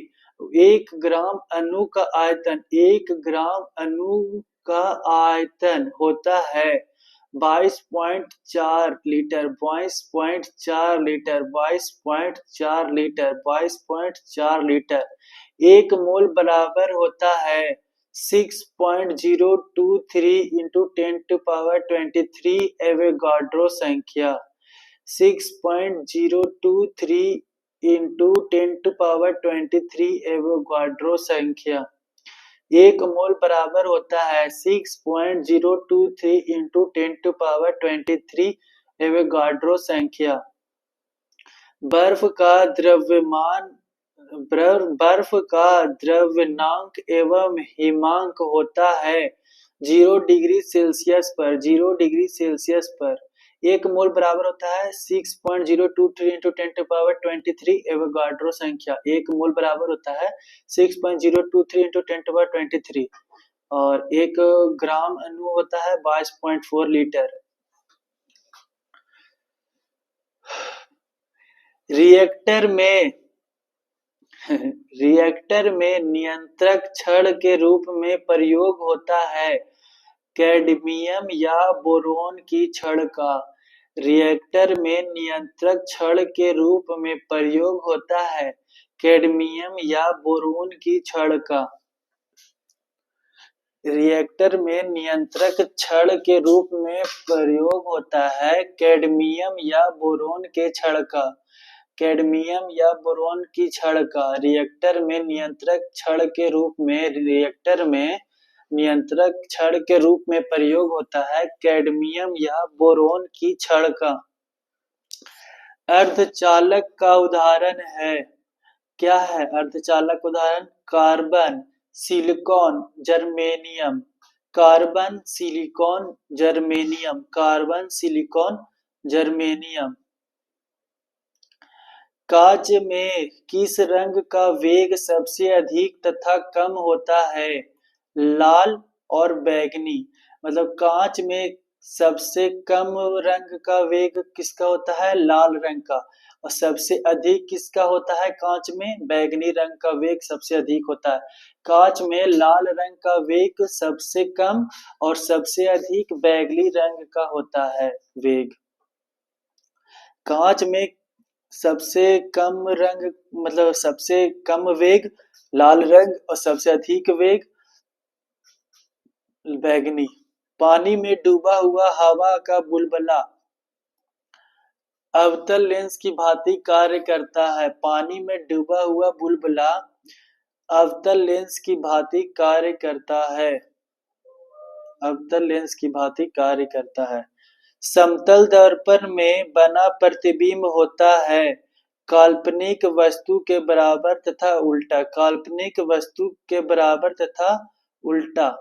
A: 1 ग्राम अणु का आयतन, 1 ग्राम अणु का आयतन होता है 22.4 लीटर, 22.4 लीटर, 22.4 लीटर, 22.4 लीटर। 1 मोल बराबर होता है 6.023 into 10⁻23 एवोगाड्रो संख्या, 6.023 into 10⁻23 एवोगाड्रो संख्या। 1 मोल बराबर होता है 6.023 into 10⁻23 एवोगाड्रो संख्या। बर्फ का द्रव्यमानक एवं हिमांक होता है 0 डिग्री सेल्सियस पर, 0 डिग्री सेल्सियस पर। 1 मोल बराबर होता है 6.023 into 10⁻23 एवोगाड्रो संख्या। 1 मोल बराबर होता है 6.023 into 10⁻23 और 1 ग्राम अणु होता है 22.4 लीटर। रिएक्टर में रिएक्टर में नियंत्रक छड़ के रूप में प्रयोग होता है कैडमियम या बोरोन की छड़ का। रिएक्टर में नियंत्रक छड़ के रूप में प्रयोग होता है कैडमियम या बोरोन की छड़ का। रिएक्टर में नियंत्रक छड़ के रूप में प्रयोग होता है कैडमियम या बोरोन के छड़ का। कैडमियम या बोरोन की छड़ का रिएक्टर में नियंत्रक छड़ के रूप में नियंत्रक छड़ के रूप में प्रयोग होता है कैडमियम या बोरोन की छड़ का। अर्धचालक का उदाहरण है। क्या है अर्धचालक उदाहरण? Carbon, silicon, germanium. Carbon, silicon, germanium. Carbon, silicon, germanium. कांच में किस रंग का वेग सबसे अधिक तथा कम होता है? लाल और बैंगनी। मतलब कांच में सबसे कम रंग का वेग किसका होता है? लाल रंग का। और सबसे अधिक किसका होता है? कांच में बैंगनी रंग का वेग सबसे अधिक होता है। कांच में लाल रंग का वेग सबसे कम और सबसे अधिक बैंगनी रंग का होता है वेग। कांच में सबसे कम रंग मतलब सबसे कम वेग लाल रंग और सबसे अधिक वेग बैंगनी। पानी में डूबा हुआ हवा का बुलबुला अवतल लेंस की भांति कार्य करता है। पानी में डूबा हुआ बुलबुला अवतल लेंस की भांति कार्य करता है। अवतल लेंस की भांति कार्य करता है। समतल दर्पण में बना प्रतिबिंब होता है काल्पनिक वस्तु के बराबर तथा उल्टा। काल्पनिक वस्तु के बराबर तथा उल्टा।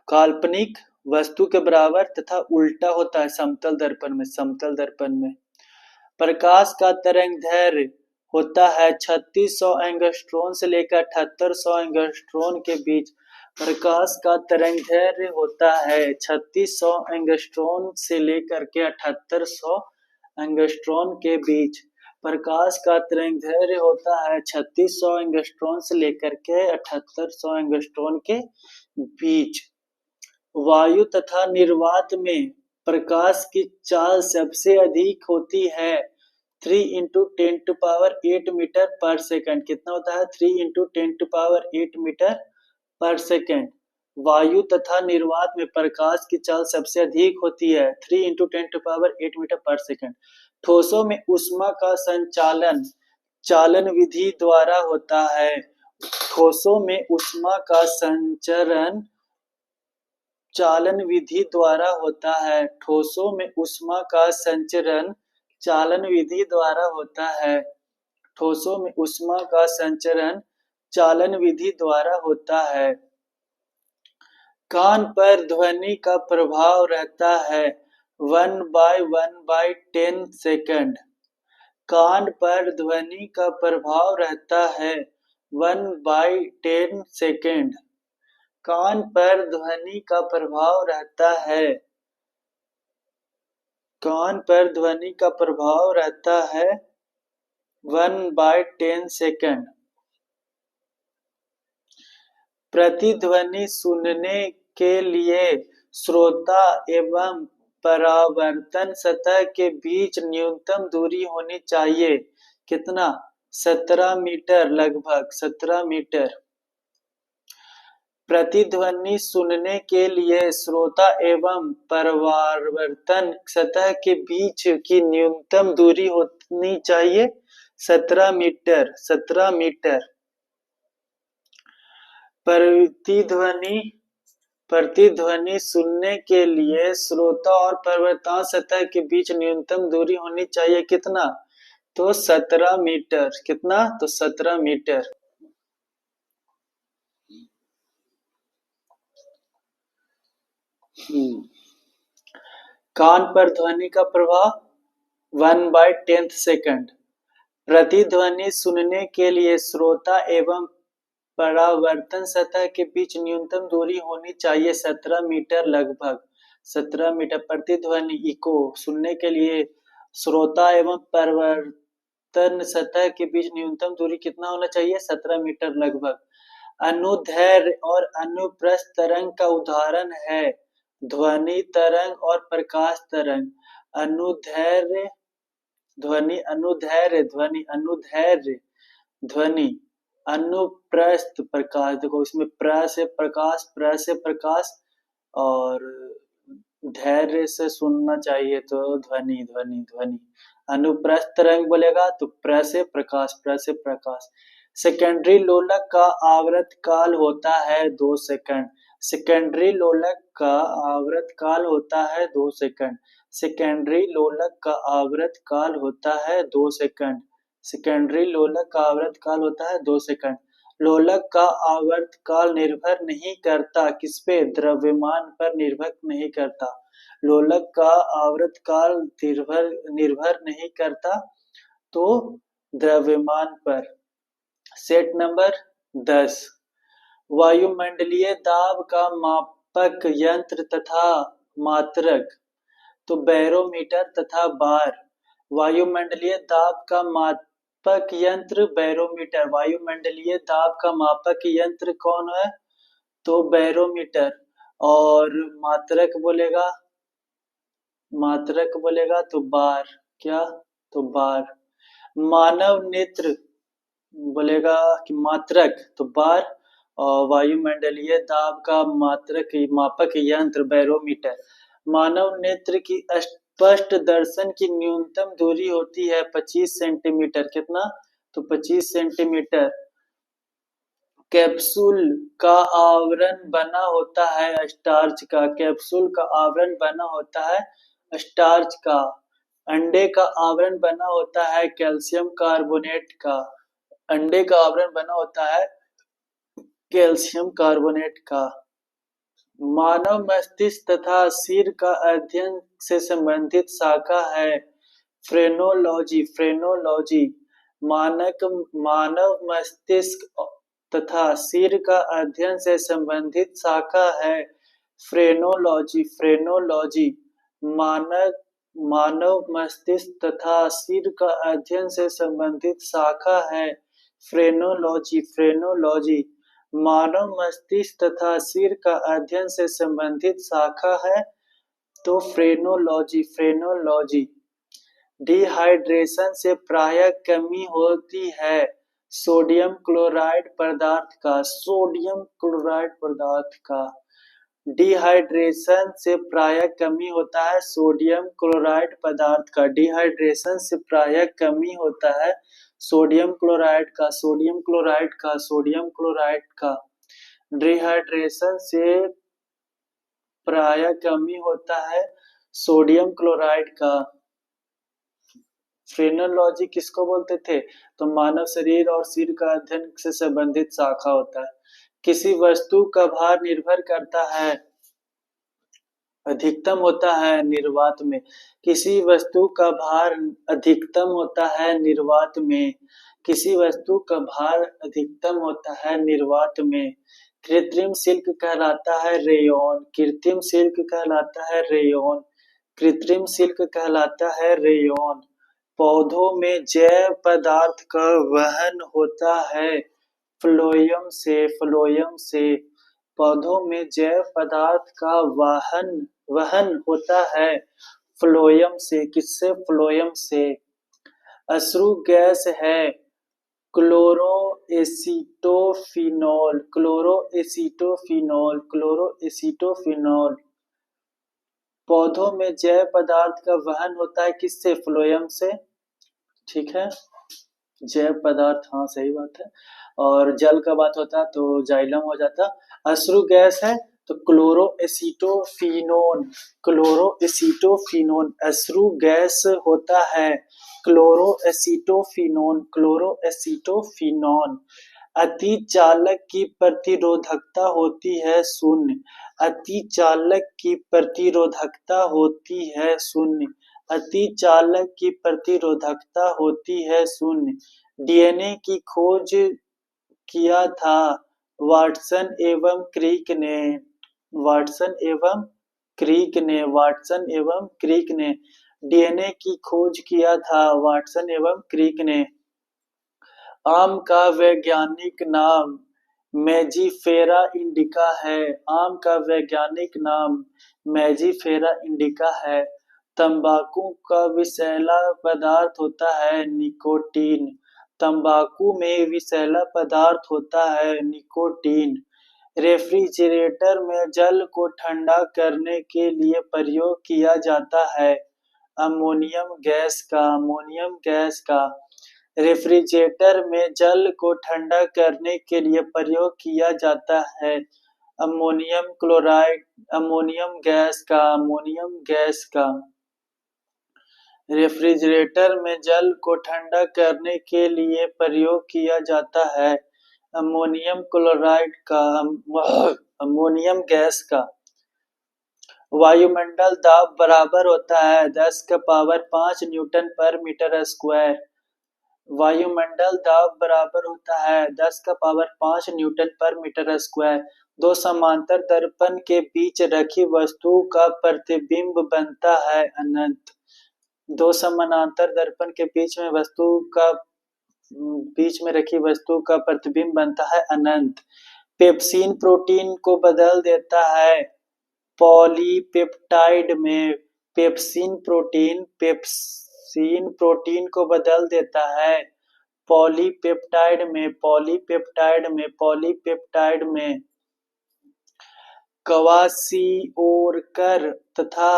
A: काल्पनिक वस्तु के बराबर तथा उल्टा होता है समतल दर्पण में। समतल दर्पण में प्रकाश का तरंगदैर्घ्य होता है 3600 एंगस्ट्रॉन से लेकर 7800 एंगस्ट्रॉन के बीच। प्रकाश का तरंगदैर्घ्य होता है 3600 एंगस्ट्रॉन से लेकर के 7800 एंगस्ट्रॉन के बीच। प्रकाश का तरंगदैर्घ्य होता है 3600 एंगस्ट्रॉन से लेकर के 7800 एंगस्ट्रॉन के बीच। वायु तथा निर्वात में प्रकाश की चाल सबसे अधिक होती है 3 × 10⁸ मीटर पर सेकंड। कितना होता है? 3 × 10⁸ मीटर पर सेकंड। वायु तथा निर्वात में प्रकाश की चाल सबसे अधिक होती है 3 × 10⁸ मीटर पर सेकंड। ठोसों में ऊष्मा का संचालन चालन विधि द्वारा होता है। ठोसों में ऊष्मा का संचरण चालन विधि द्वारा होता है। ठोसों में ऊष्मा का संचरण चालन विधि द्वारा होता है। ठोसों में ऊष्मा का संचरण चालन विधि द्वारा होता है। कान पर ध्वनि का प्रभाव रहता है 1/1/10 सेकंड। कान पर ध्वनि का प्रभाव रहता है 1/10 सेकंड। कान पर ध्वनि का प्रभाव रहता है। कान पर ध्वनि का प्रभाव रहता है 1/10 सेकंड। प्रतिध्वनि सुनने के लिए श्रोता एवं परावर्तन सतह के बीच न्यूनतम दूरी होनी चाहिए। कितना? 17 मीटर, लगभग 17 मीटर। प्रतिध्वनि सुनने के लिए श्रोता एवं परावर्तन सतह के बीच की न्यूनतम दूरी होनी चाहिए 17 मीटर। 17 मीटर। प्रतिध्वनि सुनने के लिए श्रोता और परावर्तन सतह के बीच न्यूनतम दूरी होनी चाहिए कितना? तो 17 मीटर। कितना? तो 17 मीटर। कान पर ध्वनि का प्रभाव 1/10 सेकंड। प्रतिध्वनि सुनने के लिए श्रोता एवं परावर्तन सतह के बीच न्यूनतम दूरी होनी चाहिए 17 मीटर, लगभग 17 मीटर। प्रतिध्वनि इको सुनने के लिए श्रोता एवं परावर्तन सतह के बीच न्यूनतम दूरी कितना होना चाहिए? 17 मीटर लगभग। अनुदैर्घ्य और अनुप्रस्थ तरंग का उदाहरण है ध्वनि तरंग और प्रकाश तरंग। अनुदैर्घ्य ध्वनि, अनुदैर्घ्य ध्वनि, अनुदैर्घ्य ध्वनि, अनुप्रस्थ प्रकाश। देखो इसमें प्र से प्रकाश और धैर्य से सुनना चाहिए तो ध्वनि ध्वनि ध्वनि। अनुप्रस्थ तरंग बोलेगा तो प्र से प्रकाश। सेकेंडरी लोलक का आवर्त काल होता है 2 सेकंड। सेकेंडरी लोलक का आवर्त काल होता है 2 सेकंड। सेकेंडरी लोलक का आवर्त काल होता है 2 सेकंड। सेकेंडरी लोलक का आवर्त काल होता है 2 सेकंड। लोलक का आवर्त काल निर्भर नहीं करता किस पे? द्रव्यमान पर निर्भर नहीं करता। लोलक का आवर्त काल निर्भर नहीं करता तो द्रव्यमान पर। सेट नंबर 10, वायुमंडलीय दाब का मापक यंत्र तथा मात्रक तो बैरोमीटर तथा बार। वायुमंडलीय दाब का मापक यंत्र बैरोमीटर। वायुमंडलीय दाब का मापक यंत्र कौन है? तो बैरोमीटर। और मात्रक बोलेगा तो बार। क्या? तो बार। मानव नेत्र बोलेगा कि मात्रक तो बार। और वायुमंडलीय दाब का मापक यंत्र बैरोमीटर। मानव नेत्र की स्पष्ट दर्शन की न्यूनतम दूरी होती है 25 सेंटीमीटर। कितना? तो 25 सेंटीमीटर। कैप्सूल का आवरण बना होता है स्टार्च का। कैप्सूल का आवरण बना होता है स्टार्च का। अंडे का आवरण बना होता है कैल्शियम कार्बोनेट का। अंडे का आवरण बना होता है कैल्शियम कार्बोनेट का। मानव मस्तिष्क तथा सिर का अध्ययन से संबंधित शाखा है फ्रेनोलॉजी। मानव मस्तिष्क तथा सिर का अध्ययन से संबंधित शाखा है फ्रेनोलॉजी। मानव मस्तिष्क तथा सिर का अध्ययन से संबंधित शाखा है फ्रेनोलॉजी। मानव मस्तिष्क तथा सिर का अध्ययन से संबंधित शाखा है तो फ्रेनोलॉजी। डिहाइड्रेशन से प्रायः कमी होती है सोडियम क्लोराइड पदार्थ का। डिहाइड्रेशन से प्रायः कमी होता है सोडियम क्लोराइड पदार्थ का। डिहाइड्रेशन से प्रायः कमी होता है सोडियम क्लोराइड का। डिहाइड्रेशन से प्रायः कमी होता है सोडियम क्लोराइड का। फ्रेनोलॉजी किसको बोलते थे? तो मानव शरीर और सिर का अध्ययन से संबंधित शाखा होता है। किसी वस्तु का भार निर्भर करता है अधिकतम होता है निर्वात में। किसी वस्तु का भार अधिकतम होता है निर्वात में। किसी वस्तु का भार अधिकतम होता है निर्वात में। कृत्रिम सिल्क कहलाता है रेयॉन। कृत्रिम सिल्क कहलाता है रेयॉन। पौधों में जैव पदार्थ का वहन होता है फ्लोएम से। पौधों में जैव पदार्थ का वहन होता है फ्लोएम से। किससे? फ्लोएम से। अश्रु गैस है क्लोरोएसिटोफिनॉल। पौधों में जैव पदार्थ का वहन होता है किससे? फ्लोएम से। ठीक है, जैव पदार्थ, हाँ सही बात है। और जल का बात होता तो जाइलम हो जाता। अश्रु गैस है तो क्लोरोएसिटोफिनोन अश्रु गैस होता है क्लोरोएसिटोफिनोन। अतिचालक की प्रतिरोधकता होती है शून्य। अतिचालक की प्रतिरोधकता होती है शून्य। अतिचालक की प्रतिरोधकता होती है शून्य। डीएनए की खोज किया था वाटसन एवं क्रिक ने। डीएनए की खोज किया था वाटसन एवं क्रिक ने। आम का वैज्ञानिक नाम मैजीफेरा इंडिका है। आम का वैज्ञानिक नाम मैजीफेरा इंडिका है। तंबाकू का विषैला पदार्थ होता है निकोटीन। तंबाकू में विषैला पदार्थ होता है निकोटीन। रेफ्रिजरेटर में जल को ठंडा करने के लिए प्रयोग किया जाता है अमोनियम गैस का। रेफ्रिजरेटर में जल को ठंडा करने के लिए प्रयोग किया जाता है अमोनियम क्लोराइड अमोनियम गैस का। रेफ्रिजरेटर में जल को ठंडा करने के लिए प्रयोग किया जाता है अमोनियम क्लोराइड का अमोनियम गैस का। वायुमंडल दाब बराबर होता है 10 का पावर 5 न्यूटन पर मीटर स्क्वायर। वायुमंडल दाब बराबर होता है 10 का पावर 5 न्यूटन पर मीटर स्क्वायर। दो समांतर दर्पण के बीच रखी वस्तु का प्रतिबिंब बनता है अनंत। दो समानांतर दर्पण के बीच में रखी वस्तु का प्रतिबिंब बनता है अनंत। पेप्सिन प्रोटीन को बदल देता है पॉलीपेप्टाइड में। पेप्सिन प्रोटीन को बदल देता है पॉलीपेप्टाइड में। क्वासिओरकर तथा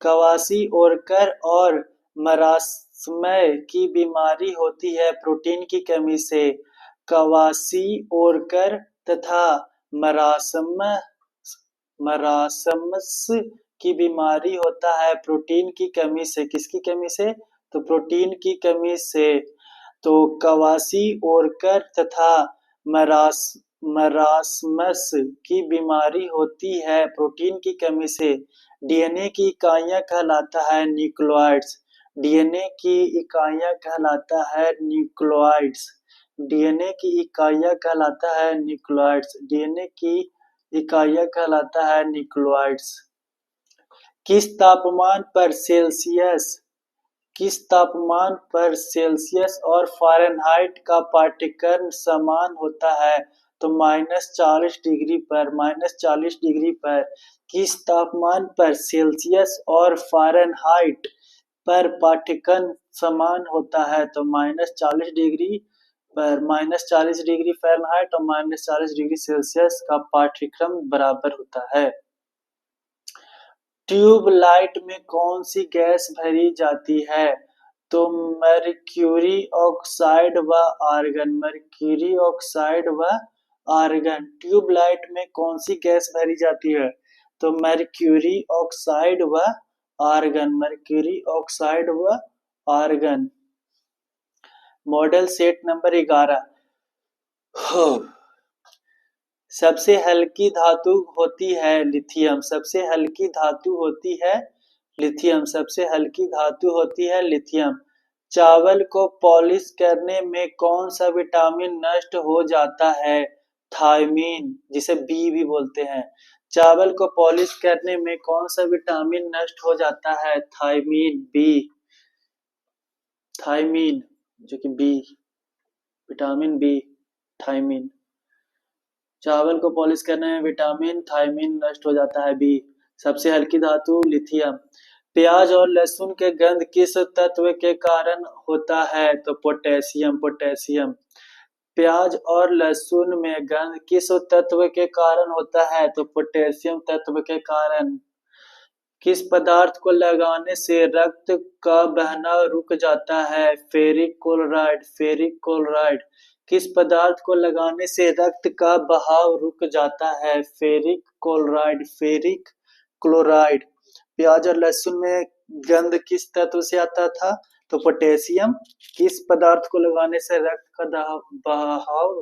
A: क्वासिओरकर और मरासमय की बीमारी होती है प्रोटीन की कमी से। क्वासिओरकर तथा मरासमस की बीमारी होता है प्रोटीन की कमी से। किसकी कमी से? तो प्रोटीन की कमी से। तो क्वासिओरकर तथा मरासमस की बीमारी होती है प्रोटीन की कमी से। डीएनए की इकाइयां कहलाता है न्यूक्लियोइड्स। डीएनए की इकाइयां कहलाता है न्यूक्लियोइड्स। डीएनए की इकाइयां कहलाता है न्यूक्लियोइड्स। डीएनए की इकाइयां कहलाता है न्यूक्लियोइड्स। किस तापमान पर सेल्सियस और फ़ारेनहाइट का पाठ्यक्रम समान होता है? तो -40 डिग्री पर। किस तापमान पर सेल्सियस और फ़ारेनहाइट पर पाठ्यक्रम समान होता है? तो -40 डिग्री पर -40 डिग्री फ़ारेनहाइट और -40 डिग्री सेल्सियस का पाठ्यक्रम बराबर होता है। ट्यूबलाइट में कौन सी गैस भरी जाती है? तो मर्क्यूरी ऑक्साइड व आर्गन। ट्यूबलाइट में कौन सी गैस भरी जाती है? तो मर्क्यूरी ऑक्साइड व आर्गन। Model set number 11। सबसे हल्की धातु होती है लिथियम। सबसे हल्की धातु होती है लिथियम। चावल को पॉलिश करने में कौन सा विटामिन नष्ट हो जाता है? थायमीन, जिसे बी भी बोलते हैं। चावल को पॉलिश करने में कौन सा विटामिन नष्ट हो जाता है? थायमीन, जो कि बी, विटामिन बी, थायमीन। चावल को पॉलिश करने में विटामिन थायमीन नष्ट हो जाता है बी। सबसे हल्की धातु लिथियम। प्याज और लहसुन के गंध किस तत्व के कारण होता है? तो पोटेशियम। प्याज और लहसुन में गंध किस तत्व के कारण होता है? तो पोटेशियम तत्व के कारण। किस पदार्थ को लगाने से रक्त का बहना रुक जाता है? Ferric chloride. किस पदार्थ को लगाने से रक्त का बहाव रुक जाता है? Ferric chloride. प्याज और लहसुन में गंध किस तत्व से आता था? तो पोटेशियम। किस पदार्थ को लगाने से रक्त का बहाव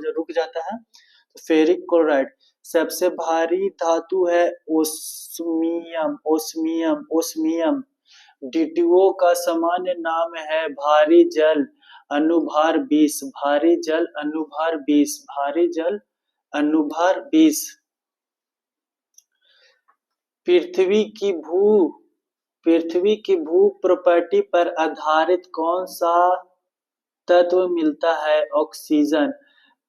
A: रुक जाता है? तो फेरिक क्लोराइड। सबसे भारी धातु है ओस्मियम। D2O का सामान्य नाम है भारी जल अनुभार 20। पृथ्वी की भू प्रॉपर्टी पर आधारित कौन सा तत्व मिलता है? ऑक्सीजन।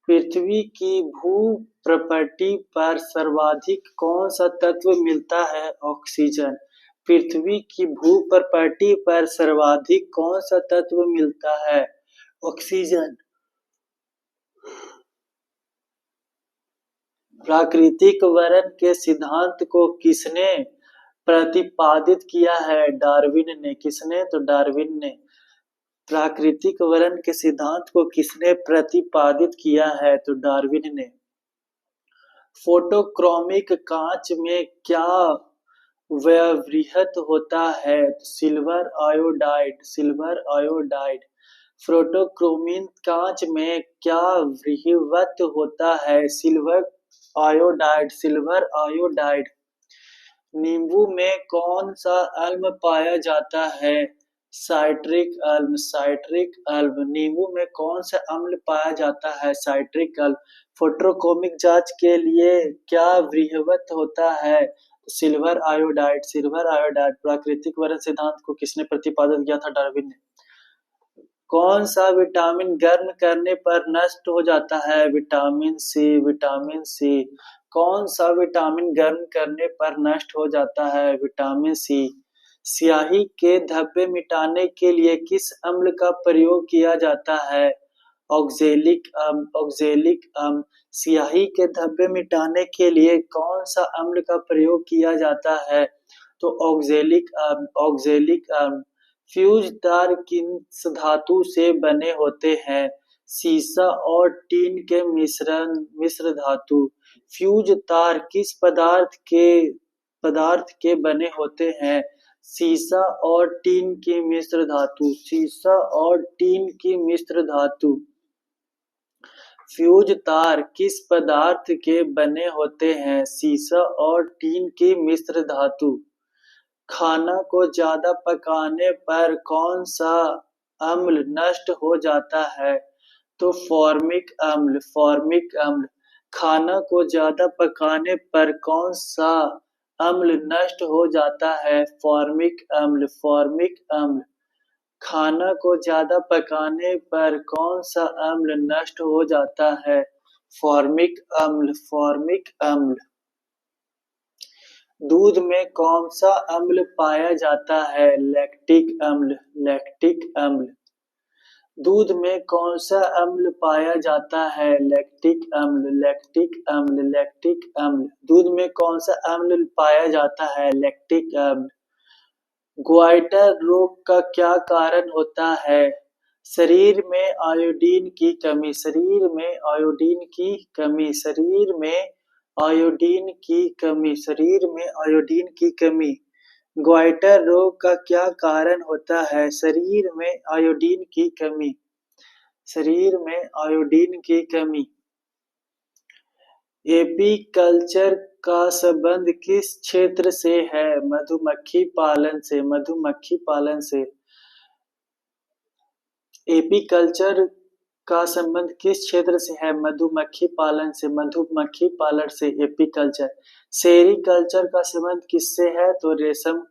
A: पृथ्वी की भू प्रॉपर्टी पर सर्वाधिक कौन सा तत्व मिलता है? ऑक्सीजन। पृथ्वी की भू प्रॉपर्टी पर सर्वाधिक कौन सा तत्व मिलता है? ऑक्सीजन। प्राकृतिक वर्ण के सिद्धांत को किसने प्रतिपादित किया है? डार्विन ने। किसने? तो डार्विन ने। प्राकृतिक वर्ण के सिद्धांत को किसने प्रतिपादित किया है? तो डार्विन ने। फोटोक्रोमिक कांच में क्या व्यवहृत होता है? Silver iodide. Silver iodide. Photochromic कांच में क्या व्यवहृत होता है? Silver iodide. Silver iodide. नींबू में कौन सा अम्ल पाया जाता है? साइट्रिक अम्ल। साइट्रिक अम्ल। नींबू में कौन सा अम्ल पाया जाता है? साइट्रिक अम्ल। फोटोक्रोमिक जांच के लिए क्या व्यवहृत होता है? Silver iodide. Silver iodide. प्राकृतिक वर्ण सिद्धांत को किसने प्रतिपादित किया था? डार्विन ने। कौन सा विटामिन गर्म करने पर नष्ट हो जाता है? Vitamin C. Vitamin C. कौन सा विटामिन गर्म करने पर नष्ट हो जाता है? Vitamin C. स्याही के धब्बे मिटाने के लिए किस अम्ल का प्रयोग किया जाता है? ऑक्जेलिक अम्ल। ऑक्जेलिक अम्ल। स्याही के धब्बे मिटाने के लिए कौन सा अम्ल का प्रयोग किया जाता है? तो ऑक्जेलिक अम्ल। ऑक्जेलिक अम्ल। फ्यूज तार किस धातु से बने होते हैं? सीसा और टीन के मिश्र धातु। फ्यूज तार किस पदार्थ के बने होते हैं? सीसा और टीन की मिश्र धातु। सीसा और टीन की मिश्र धातु। फ्यूज तार किस पदार्थ के बने होते हैं? सीसा और टीन की मिश्र धातु। खाना को ज्यादा पकाने पर कौन सा अम्ल नष्ट हो जाता है? तो फॉर्मिक अम्ल। फॉर्मिक अम्ल। खाना को ज्यादा पकाने पर कौन सा अम्ल नष्ट हो जाता है? फॉर्मिक अम्ल। फॉर्मिक अम्ल। खाना को ज्यादा पकाने पर कौन सा अम्ल नष्ट हो जाता है? फॉर्मिक अम्ल। फॉर्मिक अम्ल। दूध में कौन सा अम्ल पाया जाता है? लैक्टिक अम्ल। लैक्टिक अम्ल। दूध में कौन सा अम्ल पाया जाता है? लैक्टिक अम्ल। लैक्टिक अम्ल। लैक्टिक अम्ल। दूध में कौन सा अम्ल पाया जाता है? लैक्टिक अम्ल। ग्वाइटर रोग का क्या कारण होता है? शरीर में आयोडीन की कमी। शरीर में आयोडीन की कमी। शरीर में आयोडीन की कमी। शरीर में आयोडीन की कमी। ग्वाइटर रोग का क्या कारण होता है? शरीर में आयोडीन की कमी। शरीर में आयोडीन की कमी। एपीकल्चर का संबंध किस क्षेत्र से है? मधुमक्खी पालन से। मधुमक्खी पालन से। एपीकल्चर का संबंध किस क्षेत्र से है? मधुमक्खी पालन से। मधुमक्खी पालन से। एपीकल्चर। सेरीकल्चर का संबंध किससे है? तो रेशम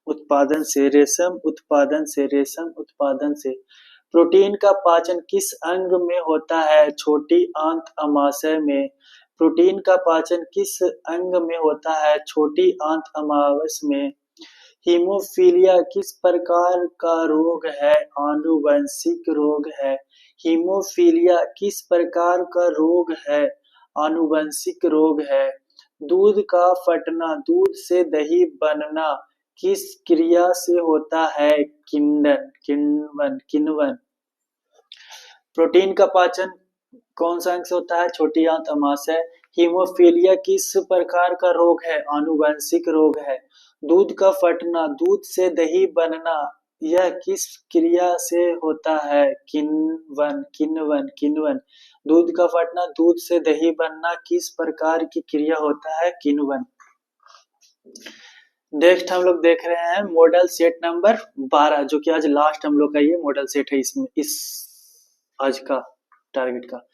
A: उत्पादन से। रेशम उत्पादन से। रेशम उत्पादन से। प्रोटीन का पाचन किस अंग में होता है? छोटी आंत अमाशय में। प्रोटीन का पाचन किस अंग में होता है? छोटी आंत अमाशय में। हीमोफीलिया किस प्रकार का रोग है? आनुवंशिक रोग है। हीमोफीलिया किस प्रकार का रोग है? आनुवंशिक रोग है। दूध का फटना, दूध से दही बनना किस क्रिया से होता है? किण्वन। किण्वन। किण्वन। प्रोटीन का पाचन कौन सा अंग से होता है? छोटी आंत अमाशय। हीमोफीलिया किस प्रकार का रोग है? आनुवंशिक रोग है। दूध का फटना, दूध से दही बनना, यह किस क्रिया से होता है? किण्वन। किण्वन। किण्वन। दूध का फटना, दूध से दही बनना किस प्रकार की क्रिया होता है? किण्वन। नेक्स्ट हम लोग देख रहे हैं मॉडल सेट नंबर 12, जो कि आज लास्ट हम लोग का ये मॉडल सेट है इसमें, इस आज का टारगेट का।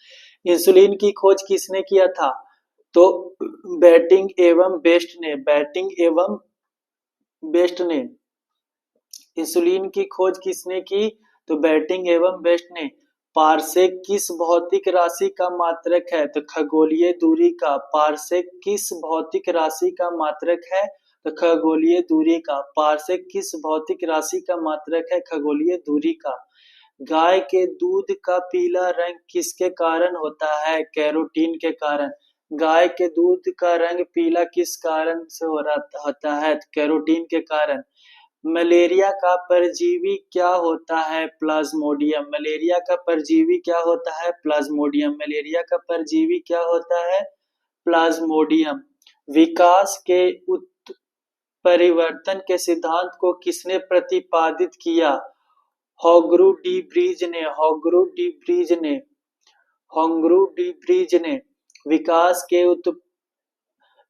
A: इंसुलिन की खोज किसने किया था? तो बैटिंग एवं बेस्ट ने इंसुलिन की खोज किसने की? तो बैटिंग एवं बेस्ट ने। पारसेक किस भौतिक राशि का मात्रक है? तो खगोलीय दूरी का। पारसेक किस भौतिक राशि का मात्रक है? तो खगोलीय दूरी का। पारसेक किस भौतिक राशि का मात्रक है? खगोलीय दूरी का। गाय के दूध का पीला रंग किसके कारण होता है? कैरोटीन के कारण। गाय के दूध का रंग पीला किस कारण से हो रहा होता है? कैरोटीन के कारण। मलेरिया का परजीवी क्या होता है? प्लाज्मोडियम। मलेरिया का परजीवी क्या होता है? प्लाज्मोडियम। मलेरिया का परजीवी क्या होता है? प्लाज्मोडियम। विकास के उत्परिवर्तन के सिद्धांत को किसने प्रतिपादित किया? हॉगरू डी ब्रीज ने। हॉगरू डी ब्रीज ने। हॉगरू डी ब्रीज ने। विकास के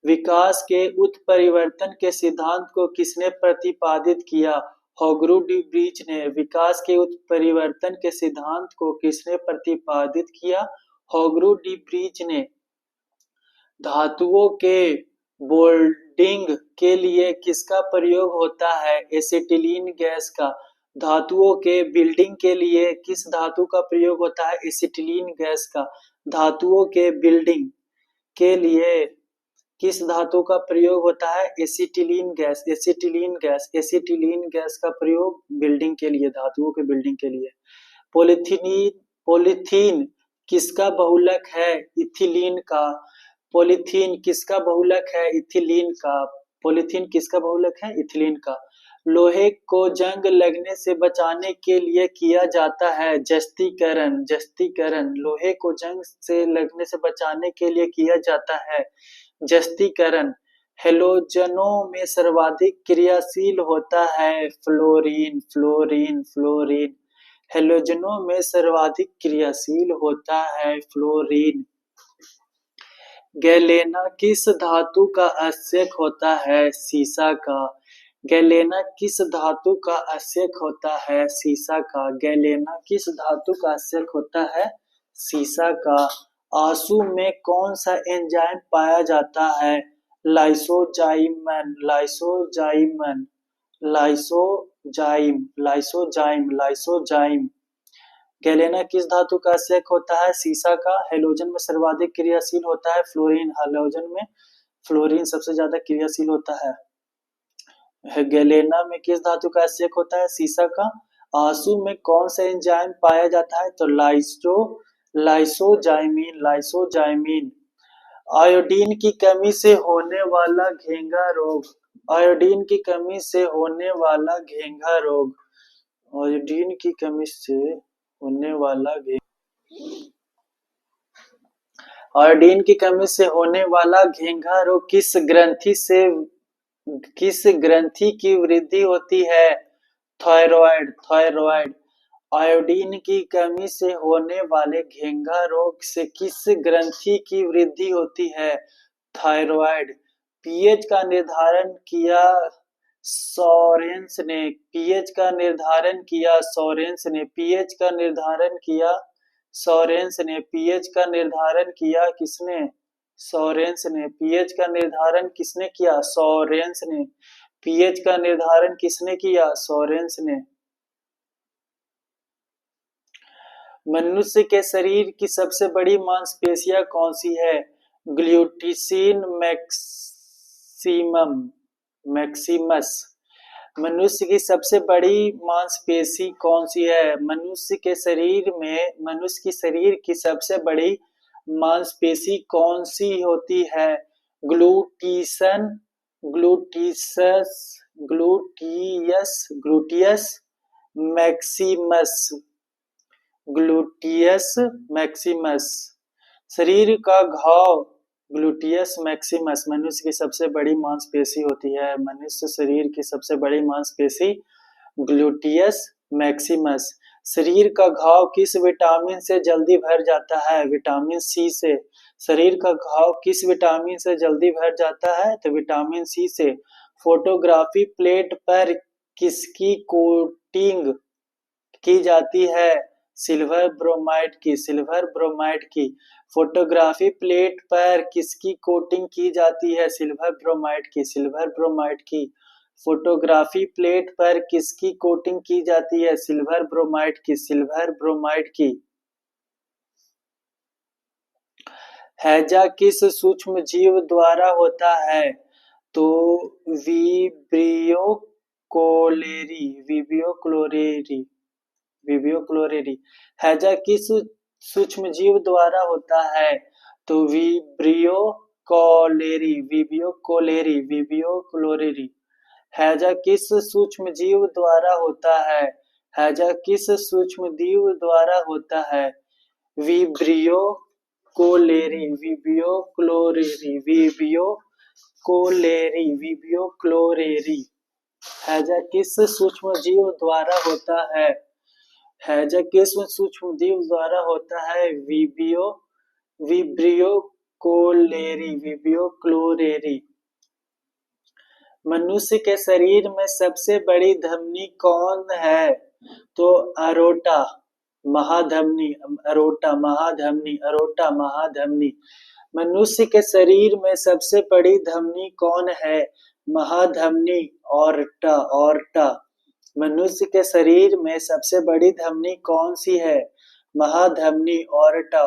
A: विकास के उत्परिवर्तन के सिद्धांत को किसने प्रतिपादित किया? हॉगरू डी ब्रीज ने। विकास के उत्परिवर्तन के सिद्धांत को किसने प्रतिपादित किया? हॉगरू डी ब्रीज ने। धातुओं के बोल्डिंग के लिए किसका प्रयोग होता है? एसिटिलीन गैस का। धातुओं के बिल्डिंग के लिए किस धातु का प्रयोग होता है? एसिटिलीन गैस का। धातुओं के बिल्डिंग के लिए किस धातु का प्रयोग होता है? Acetylene gas. Acetylene gas. Acetylene gas का प्रयोग बिल्डिंग के लिए, धातुओं के बिल्डिंग के लिए। पॉलीथीन किसका बहुलक है? इथिलीन का। पॉलीथीन किसका बहुलक है? इथिलीन का। पॉलीथीन किसका बहुलक है? इथिलीन का। लोहे को जंग लगने से बचाने के लिए किया जाता है जस्तीकरण। जस्तीकरण। लोहे को जंग से लगने से बचाने के लिए किया जाता है जस्तीकरण। हेलोजनों में सर्वाधिक क्रियाशील होता है फ्लोरीन। फ्लोरीन। फ्लोरीन। हेलोजनों में सर्वाधिक क्रियाशील होता है फ्लोरीन। गैलेना किस धातु का अस्यक होता है? सीसा का। गैलेना किस धातु का अस्यक होता है? सीसा का। गैलेना किस धातु का अस्यक होता है? सीसा का। आंसू में कौन सा एंजाइम पाया जाता है? लाइसोजाइमन। लाइसोजाइमन। लाइसोजाइम। लाइसोजाइम। लाइसोजाइम। गैलेना किस धातु का अस्यक होता है? सीसा का। हेलोजन में सर्वाधिक क्रियाशील होता है फ्लोरीन। हेलोजन में फ्लोरीन सबसे ज्यादा क्रियाशील होता है। गैलेना में किस धातु का अस्यक होता है? सीसा का। आंसू में कौन सा एंजाइम पाया जाता है? तो लाइसोजाइमीन। लाइसोजाइमीन। आयोडीन की कमी से होने वाला घेंघा रोग। आयोडीन की कमी से होने वाला घेंघा रोग। आयोडीन की कमी से होने वाला आयोडीन की कमी से होने वाला घेंघा रोग किस ग्रंथि की वृद्धि होती है? थायराइड। थायराइड। आयोडीन की कमी से होने वाले घेंघा रोग से किस ग्रंथि की वृद्धि होती है? थायराइड। पीएच का निर्धारण किया सोरेंस ने। पीएच का निर्धारण किया सोरेंस ने। पीएच का निर्धारण किया सोरेंस ने। पीएच का निर्धारण किया किसने? सोरेंस ने। पीएच का निर्धारण किसने किया? सोरेंस ने। पीएच का निर्धारण किसने किया? सोरेंस ने। मनुष्य के शरीर की सबसे बड़ी मांसपेशियां कौन सी है? ग्लूटिसिन मैक्सिमम मैक्सिमस। मनुष्य की सबसे बड़ी मांसपेशी कौन सी है? मनुष्य की शरीर की सबसे बड़ी मांसपेशी कौन सी होती है? ग्लूटिसन ग्लूटिसस ग्लूटियस मैक्सिमस। Gluteus Maximus. शरीर का घाव। ग्लूटियस मैक्सिमस मनुष्य की सबसे बड़ी मांसपेशी होती है। मनुष्य शरीर की सबसे बड़ी मांसपेशी ग्लूटियस मैक्सिमस। शरीर का घाव किस विटामिन से जल्दी भर जाता है? विटामिन सी से। शरीर का घाव किस विटामिन से जल्दी भर जाता है? तो विटामिन सी से। फोटोग्राफी प्लेट पर किसकी कोटिंग की जाती है? सिल्वर ब्रोमाइड की फोटोग्राफी प्लेट पर किसकी कोटिंग की जाती है? सिल्वर ब्रोमाइड की फोटोग्राफी प्लेट पर किसकी कोटिंग की जाती है? सिल्वर ब्रोमाइड की। हैजा किस सूक्ष्म जीव द्वारा होता है? तो विब्रियो क्लोरेरी। हैजा किस सूक्ष्म जीव द्वारा होता है? तो विब्रियो क्लोरेरी। हैजा किस सूक्ष्म जीव द्वारा होता है? हैजा किस सूक्ष्म जीव द्वारा होता है? विब्रियो क्लोरेरी। हैजा किस सूक्ष्म जीव द्वारा होता है? हैजा किस सूक्ष्म जीव द्वारा होता है? विब्रियो क्लोरेरी। मनुष्य के शरीर में सबसे बड़ी धमनी कौन है? तो अरोटा महाधमनी। मनुष्य के शरीर में सबसे बड़ी धमनी कौन है? महाधमनी ऑर्टा। मनुष्य के शरीर में सबसे बड़ी धमनी कौन सी है? महाधमनी ऑर्टा।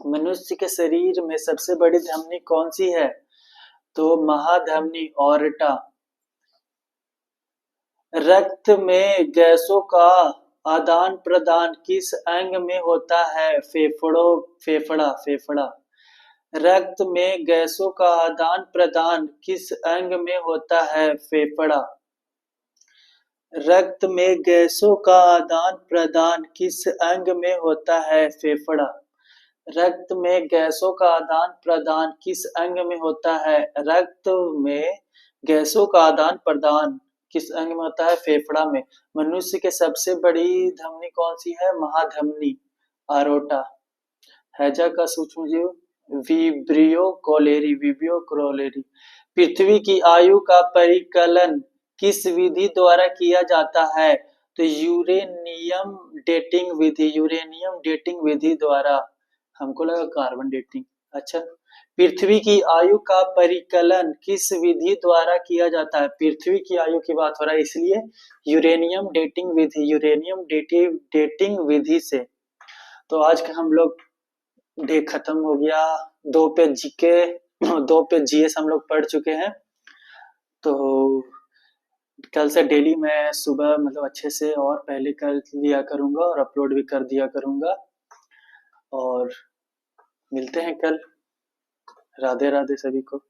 A: मनुष्य के शरीर में सबसे बड़ी धमनी कौन सी है? तो महाधमनी ऑर्टा। रक्त में गैसों का आदान प्रदान किस अंग में होता है? फेफड़ा। रक्त में गैसों का आदान प्रदान किस अंग में होता है? फेफड़ा। रक्त में गैसों का आदान प्रदान किस अंग में होता है? फेफड़ा। रक्त में गैसों का आदान प्रदान किस अंग में होता है? रक्त में गैसों का आदान प्रदान किस अंग में होता है? फेफड़ा में। मनुष्य के सबसे बड़ी धमनी कौन सी है? महाधमनी आरोटा। हैजा का सूक्ष्म जीव विब्रियो क्लोरेरी। पृथ्वी की आयु का परिकलन किस विधि द्वारा किया जाता है? तो यूरेनियम डेटिंग विधि द्वारा। हमको लगा कार्बन डेटिंग। अच्छा, पृथ्वी की आयु का परिकलन किस विधि द्वारा किया जाता है? पृथ्वी की आयु की बात हो रहा है, इसलिए यूरेनियम डेटिंग विधि से। तो आज का हम लोग डे खत्म हो गया। 2 पेज जीके 2 पेज जीएस हम लोग पढ़ चुके हैं। तो कल से डेली मैं सुबह मतलब अच्छे से और पहले कर लिया करूंगा और अपलोड भी कर दिया करूंगा। और मिलते हैं कल। राधे राधे सभी को।